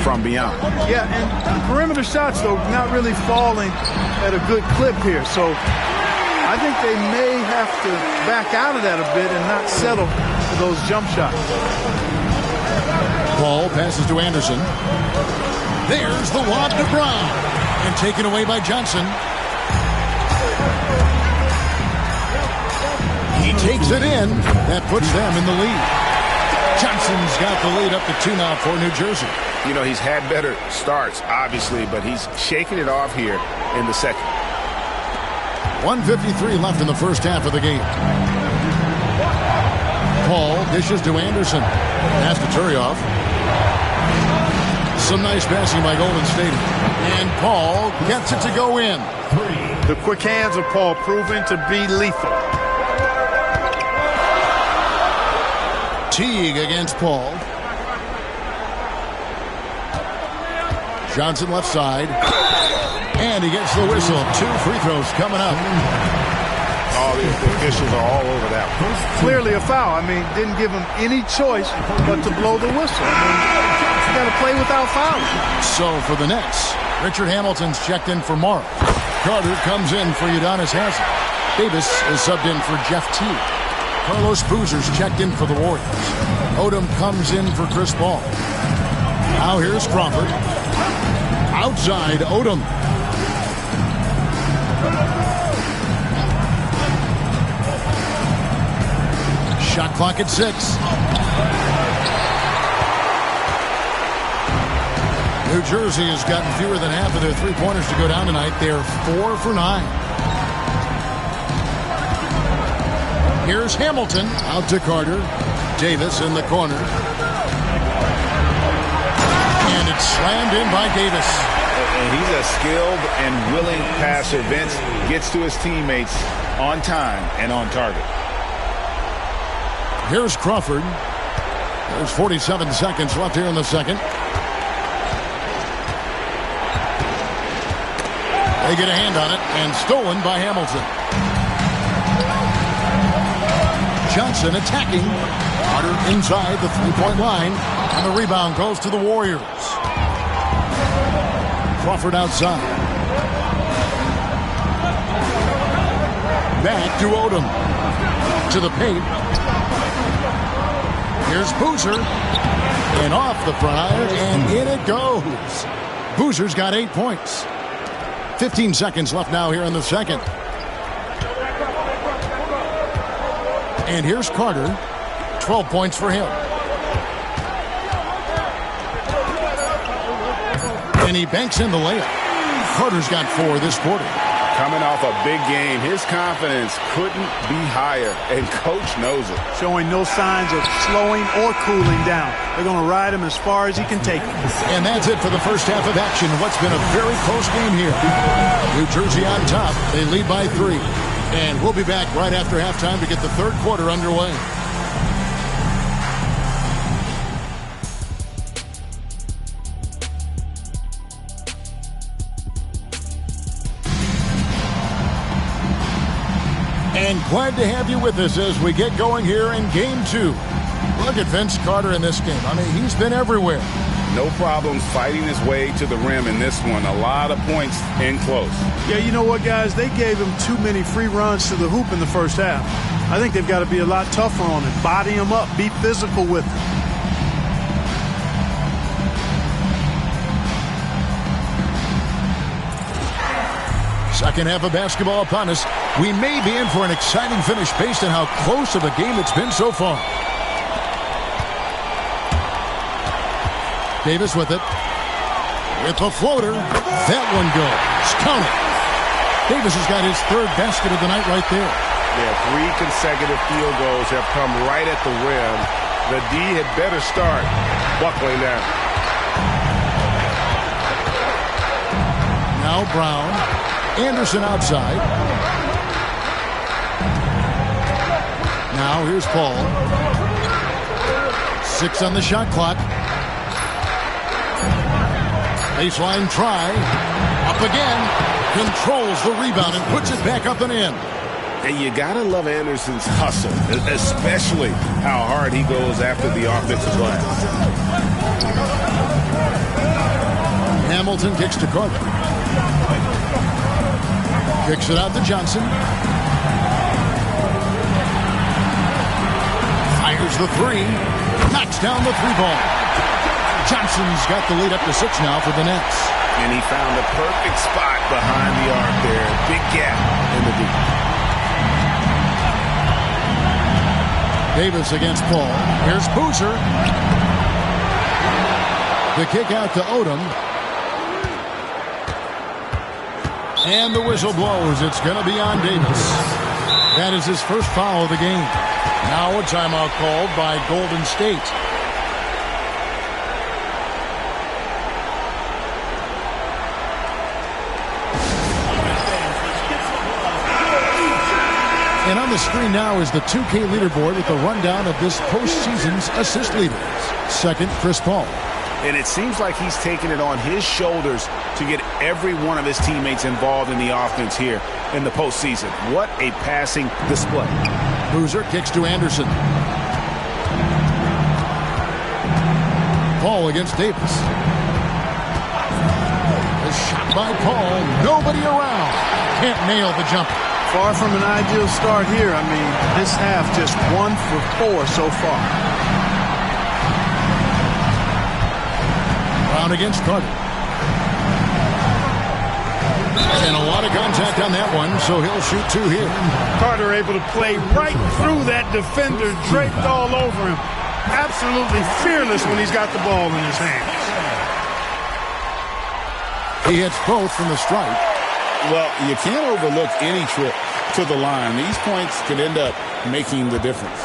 from beyond. Yeah, and perimeter shots, though, not really falling at a good clip here. So I think they may have to back out of that a bit and not settle for those jump shots. Paul passes to Anderson. There's the lob to Brown. And taken away by Johnson. He takes it in. That puts them in the lead. Johnson's got the lead up to 2 now for New Jersey. You know, he's had better starts, obviously, but he's shaking it off here in the second. 1:53 left in the first half of the game. Paul dishes to Anderson. Pass to Turioff. Some nice passing by Golden State. And Paul gets it to go in. The quick hands of Paul proving to be lethal. Teague against Paul. Johnson left side. And he gets the whistle. 2 free throws coming up. Oh, the officials are all over that one. Clearly a foul. I mean, didn't give him any choice but to blow the whistle. I mean, you got to play without fouling. So for the Nets, Richard Hamilton's checked in for Morrow. Carter comes in for Udonis Haslam. Davis is subbed in for Jeff Teague. Carlos Boozer's checked in for the Warriors. Odom comes in for Chris Paul. Now here's Crawford. Outside Odom. Shot clock at 6. New Jersey has gotten fewer than half of their three-pointers to go down tonight. They're 4 for 9. Here's Hamilton out to Carter. Davis in the corner. And it's slammed in by Davis. And he's a skilled and willing passer. Vince gets to his teammates on time and on target. Here's Crawford. There's 47 seconds left here in the second. They get a hand on it, and stolen by Hamilton. Johnson attacking. Carter inside the three-point line, and the rebound goes to the Warriors. Crawford outside. Back to Odom. To the paint. Here's Boozer. And off the front iron, and in it goes. Boozer's got 8 points. 15 seconds left now here in the second. And here's Carter. 12 points for him. And he banks in the layup. Carter's got 4 this quarter. Coming off a big game, his confidence couldn't be higher, and Coach knows it. Showing no signs of slowing or cooling down. They're going to ride him as far as he can take him. And that's it for the first half of action. What's been a very close game here. New Jersey on top. They lead by 3. And we'll be back right after halftime to get the third quarter underway. And glad to have you with us as we get going here in Game 2. Look at Vince Carter in this game. I mean, he's been everywhere. No problems fighting his way to the rim in this one. A lot of points in close. Yeah, you know what, guys? They gave him too many free runs to the hoop in the first half. I think they've got to be a lot tougher on him. Body him up. Be physical with him. Second half of basketball upon us. We may be in for an exciting finish based on how close of a game it's been so far. Davis with it. With the floater. That one goes. Count it. Davis has got his 3rd basket of the night right there. Yeah, 3 consecutive field goals have come right at the rim. The D had better start buckling down. Now Brown. Anderson outside. Now here's Paul. 6 on the shot clock. Baseline try. Up again. Controls the rebound and puts it back up and in. And you got to love Anderson's hustle, especially how hard he goes after the offensive glass. Hamilton kicks to Carter. Kicks it out to Johnson. Fires the 3. Knocks down the 3-ball. Johnson's got the lead up to 6 now for the Nets. And he found the perfect spot behind the arc there. Big gap in the deep. Davis against Paul. Here's Boozer. The kick out to Odom. And the whistle blows. It's going to be on Davis. That is his first foul of the game. Now a timeout called by Golden State. And on the screen now is the 2K leaderboard with the rundown of this postseason's assist leaders. Second, Chris Paul. And it seems like he's taking it on his shoulders to get every one of his teammates involved in the offense here in the postseason. What a passing display. Boozer kicks to Anderson. Paul against Davis. A shot by Paul. Nobody around. Can't nail the jumper. Far from an ideal start here. I mean, this half just 1 for 4 so far. Brown against Carter. And a lot of contact on that one, so he'll shoot 2 here. Carter able to play right through that defender, draped all over him. Absolutely fearless when he's got the ball in his hands. He hits both from the stripe. Well, you can't overlook any trip to the line. These points could end up making the difference.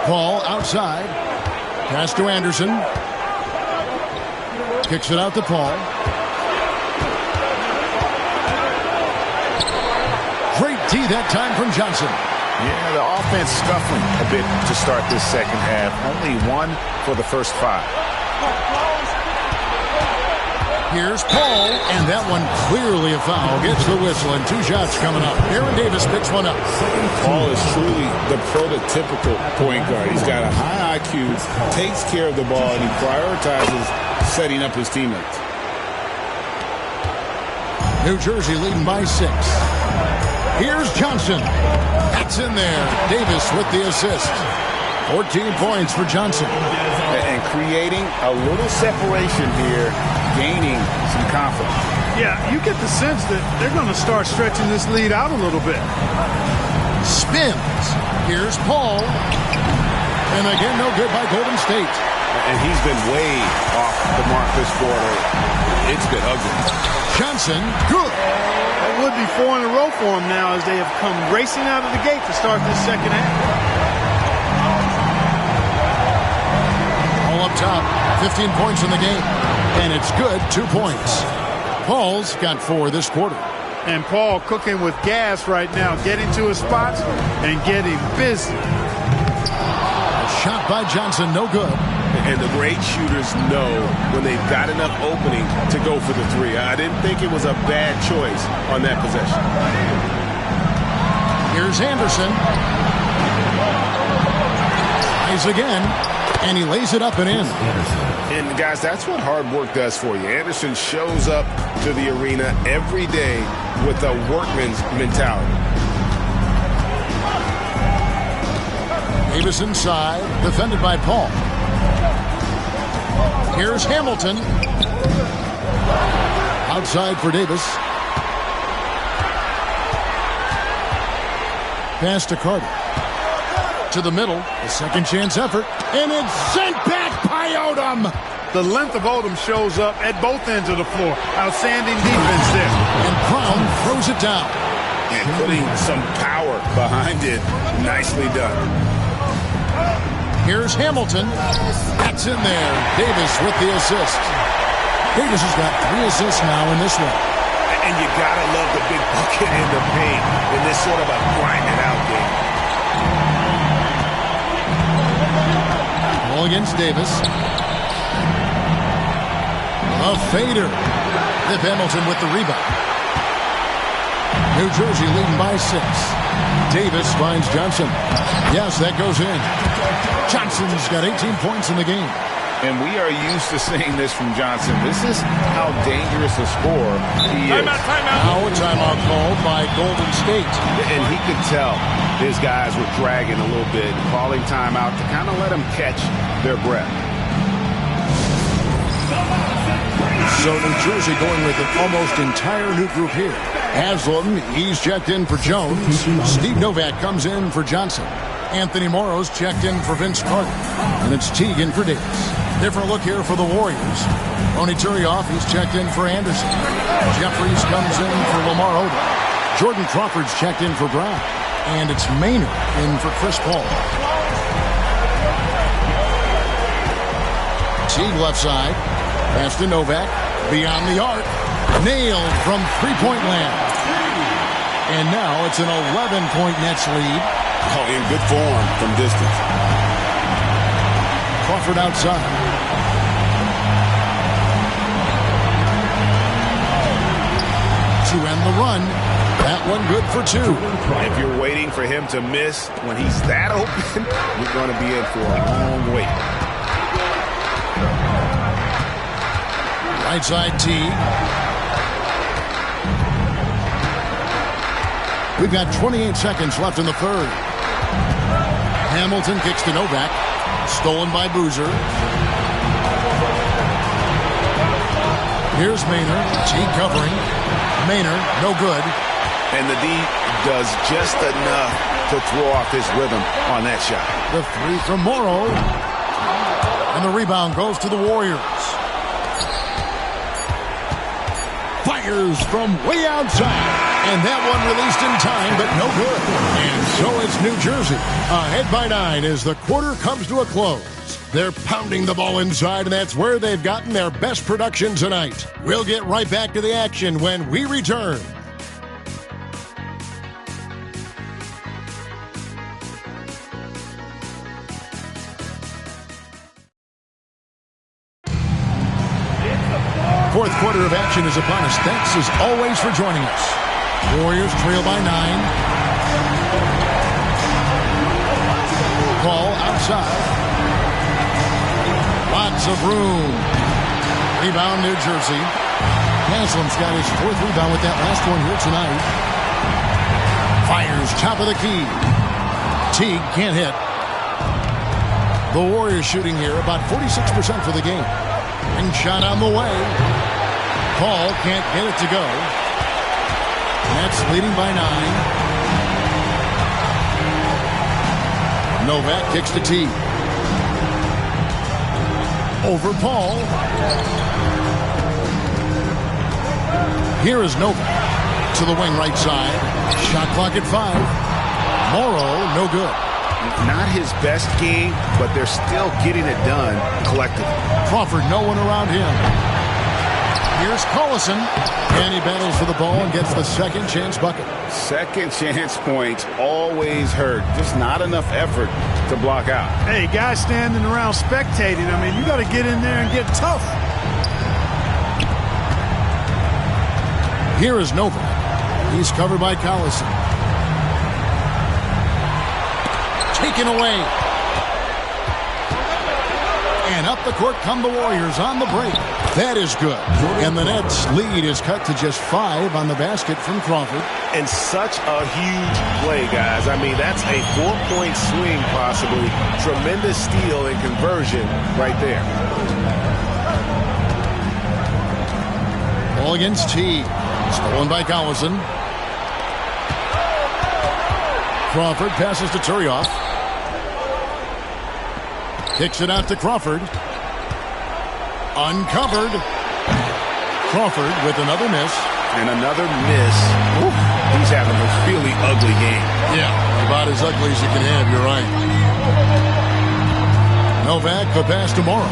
Paul outside. Pass to Anderson. Kicks it out to Paul. Great D that time from Johnson. Yeah, the offense scuffling a bit to start this second half. Only 1 for the first 5. Here's Paul, and that one clearly a foul. Gets the whistle, and 2 shots coming up. Aaron Davis picks one up. Paul is truly the prototypical point guard. He's got a high IQ, takes care of the ball, and he prioritizes setting up his teammates. New Jersey leading by 6. Here's Johnson. That's in there. Davis with the assist. 14 points for Johnson. And creating a little separation here, gaining some confidence. Yeah, you get the sense that they're going to start stretching this lead out a little bit. Spins. Here's Paul. And again, no good by Golden State. And he's been way off the mark this quarter. It's been ugly. Johnson, good. That would be 4 in a row for him now as they have come racing out of the gate to start this second half. Up top, 15 points in the game, and it's good, 2 points. Paul's got 4 this quarter. And Paul cooking with gas right now, getting to his spots and getting busy. A shot by Johnson, no good. And the great shooters know when they've got enough opening to go for the 3. I didn't think it was a bad choice on that possession. Here's Anderson. Tries again. And he lays it up and in. And, guys, that's what hard work does for you. Anderson shows up to the arena every day with a workman's mentality. Davis inside, defended by Paul. Here's Hamilton. Outside for Davis. Pass to Carter. To the middle, a second chance effort, and it's sent back by Odom. The length of Odom shows up at both ends of the floor. Outstanding defense there. And Brown throws it down. And putting some power behind it. Nicely done. Here's Hamilton. That's in there. Davis with the assist. Davis has got 3 assists now in this one. And you gotta love the big bucket in the paint in this sort of a grinding out game. Against Davis. A fader. Nip Hamilton with the rebound. New Jersey leading by 6. Davis finds Johnson. Yes, that goes in. Johnson's got 18 points in the game. And we are used to seeing this from Johnson. This is how dangerous a scorer he is. Now a timeout called by Golden State. And he could tell his guys were dragging a little bit, calling timeout to kind of let them catch their breath. So New Jersey going with an almost entire new group here. Haslam, he's checked in for Jones. Steve Novak comes in for Johnson. Anthony Morrow's checked in for Vince Carter. And it's Teagan for Davis. Different look here for the Warriors. Ronny Turioff, he's checked in for Anderson. Jeffries comes in for Lamar Odom. Jordan Crawford's checked in for Brown. And it's Maynard in for Chris Paul. Teague left side. Pass to Novak. Beyond the arc. Nailed from three-point land. And now it's an 11-point Nets lead. Oh, in good form from distance. Crawford outside. To end the run. That one good for 2. If you're waiting for him to miss when he's that open, you're going to be in for a long wait. Right side T. We've got 28 seconds left in the third. Hamilton kicks to Novak. Stolen by Boozer. Here's Maynard. T covering. Maynard, no good. And the D does just enough to throw off his rhythm on that shot. The 3 from Morrow. And the rebound goes to the Warriors. Fires from way outside. And that one released in time, but no good. And so it's New Jersey. Ahead by 9 as the quarter comes to a close. They're pounding the ball inside, and that's where they've gotten their best production tonight. We'll get right back to the action when we return. Fourth quarter quarter of action is upon us. Thanks as always for joining us. Warriors trail by 9. Ball outside. Lots of room. Rebound, New Jersey. Haslam's got his 4th rebound with that last one here tonight. Fires top of the key. Teague can't hit. The Warriors shooting here about 46% for the game. Ring shot on the way. Paul can't get it to go. Nets leading by 9. Novak kicks to Teague. Over Paul. Here is Novak to the wing right side. Shot clock at 5. Morrow, no good. Not his best game, but they're still getting it done collectively. Crawford, no one around him. Here's Collison, and he battles for the ball and gets the second chance bucket. Second chance points always hurt. Just not enough effort to block out. Hey, guys standing around spectating. I mean, you got to get in there and get tough. Here is Novak. He's covered by Collison. Taken away. And up the court come the Warriors on the break. That is good. And the Nets lead is cut to just 5 on the basket from Crawford. And such a huge play, guys. I mean, that's a 4-point swing possibly. Tremendous steal and conversion right there. Ball against Teague. Stolen by Collison. Crawford passes to Turioff. Kicks it out to Crawford. Uncovered. Crawford with another miss. And another miss. Ooh, he's having a really ugly game. Yeah, about as ugly as you can have, you're right. Novak, the pass to Morrow.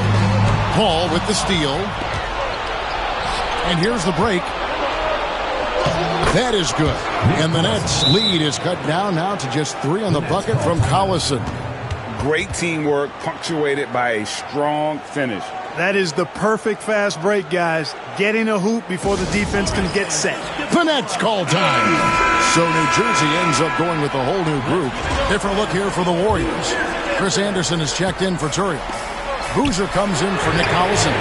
Paul with the steal. And here's the break. That is good. And the Nets lead is cut down now to just 3 on the bucket from Collison. Great teamwork punctuated by a strong finish. That is the perfect fast break, guys. Getting a hoop before the defense can get set. The Nets call time. So New Jersey ends up going with a whole new group. Different look here for the Warriors. Chris Anderson is checked in for Turioff. Boozer comes in for Nick Collison.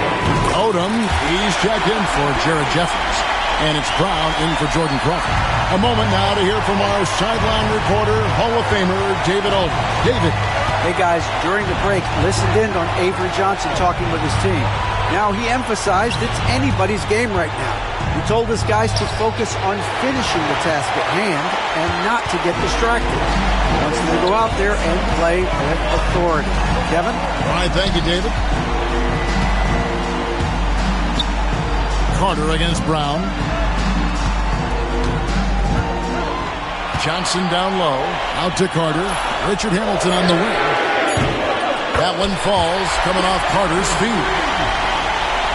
Odom, he's checked in for Jared Jeffries. And it's Brown in for Jordan Crawford. A moment now to hear from our sideline reporter, Hall of Famer David Odom. David. Hey, guys, during the break, listened in on Avery Johnson talking with his team. Now, he emphasized it's anybody's game right now. He told his guys to focus on finishing the task at hand and not to get distracted. He wants them to go out there and play with authority. Kevin? All right, thank you, David. Carter against Brown. Johnson down low. Out to Carter. Richard Hamilton on the wing. That one falls, coming off Carter's feet.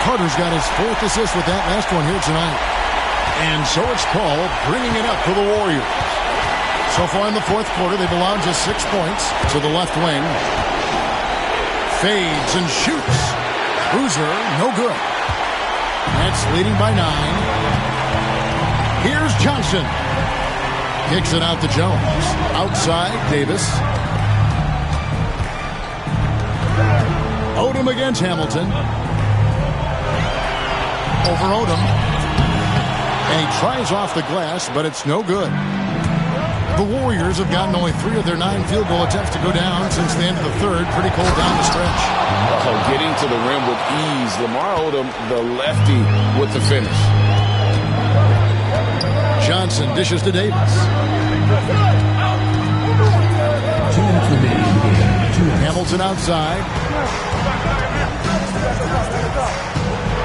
Carter's got his 4th assist with that last one here tonight. And so it's Paul bringing it up for the Warriors. So far in the 4th quarter, they've allowed just 6 points to the left wing. Fades and shoots. Boozer, no good. Nets leading by 9. Here's Johnson. Kicks it out to Jones. Outside, Davis. Odom against Hamilton. Over Odom. And he tries off the glass, but it's no good. The Warriors have gotten only 3 of their 9 field goal attempts to go down since the end of the 3rd. Pretty cold down the stretch. Oh, getting to the rim with ease. Lamar Odom, the lefty, with the finish. Johnson dishes to Davis. Hamilton outside.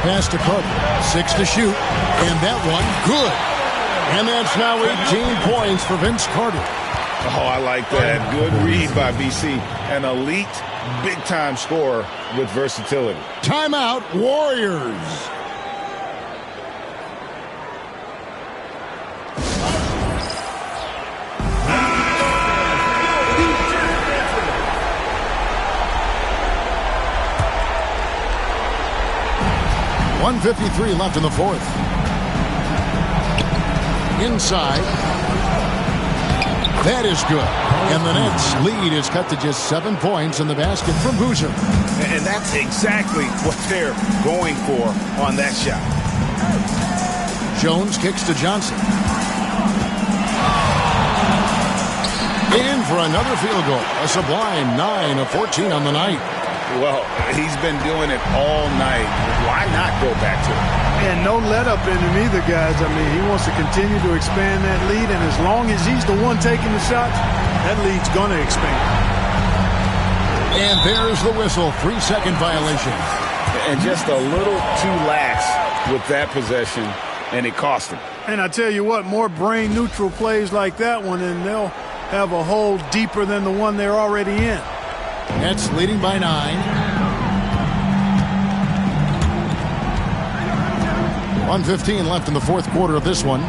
Pass to Cook. 6 to shoot. And that one, good. And that's now 18 points for Vince Carter. Oh, I like that. Good read by BC. An elite, big-time scorer with versatility. Timeout, Warriors. 1:53 left in the fourth. Inside. That is good. And the Nets' lead is cut to just 7 points in the basket from Boozer. And that's exactly what they're going for on that shot. Jones kicks to Johnson. In for another field goal. A sublime 9 of 14 on the night. Well, he's been doing it all night. Why not go back to it? And no let up in him either, guys. I mean, he wants to continue to expand that lead, and as long as he's the one taking the shots, that lead's going to expand. And there's the whistle. 3-second violation. And just a little too lax with that possession, and it cost him. And I tell you what, more brain-neutral plays like that one, and they'll have a hole deeper than the one they're already in. Nets leading by 9. 1:15 left in the fourth quarter of this one.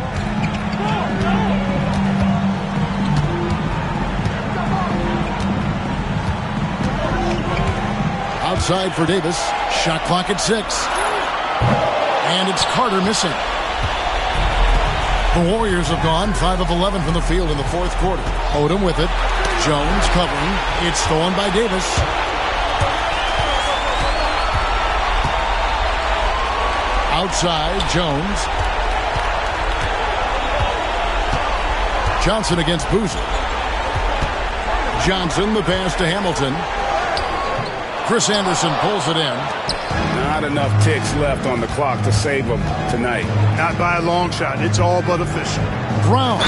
Outside for Davis. Shot clock at 6. And it's Carter missing. The Warriors have gone 5 of 11 from the field in the fourth quarter. Odom with it. Jones covering. It's stolen by Davis. Outside, Jones. Johnson against Boozer. Johnson, the pass to Hamilton. Chris Anderson pulls it in. Not enough ticks left on the clock to save them tonight. Not by a long shot. It's all but official. Brown.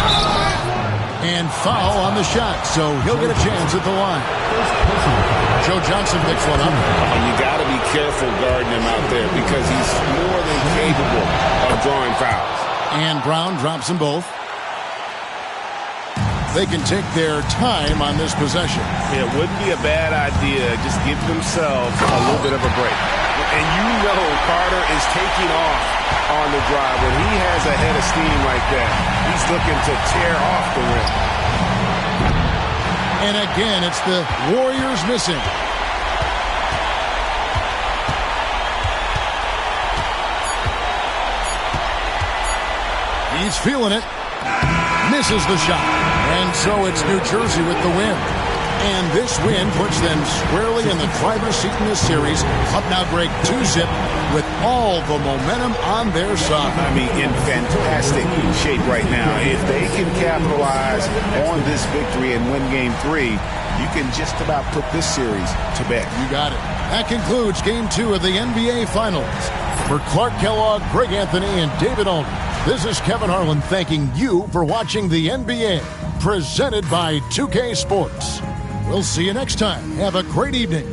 And foul on the shot, so he'll get a chance at the line. Joe Johnson picks one up. And you got to be careful guarding him out there because he's more than capable of drawing fouls. And Brown drops them both. They can take their time on this possession. It wouldn't be a bad idea. Just give themselves a little bit of a break. And you know Carter is taking off on the drive. When he has a head of steam like that, he's looking to tear off the rim. And again, it's the Warriors missing. He's feeling it. Misses the shot. And so it's New Jersey with the win. And this win puts them squarely in the driver's seat in this series. Up now break 2-zip with all the momentum on their side. I mean, in fantastic shape right now. If they can capitalize on this victory and win Game 3, you can just about put this series to bed. You got it. That concludes Game 2 of the NBA Finals. For Clark Kellogg, Greg Anthony, and David Aldridge, this is Kevin Harlan thanking you for watching the NBA, presented by 2K Sports. We'll see you next time. Have a great evening.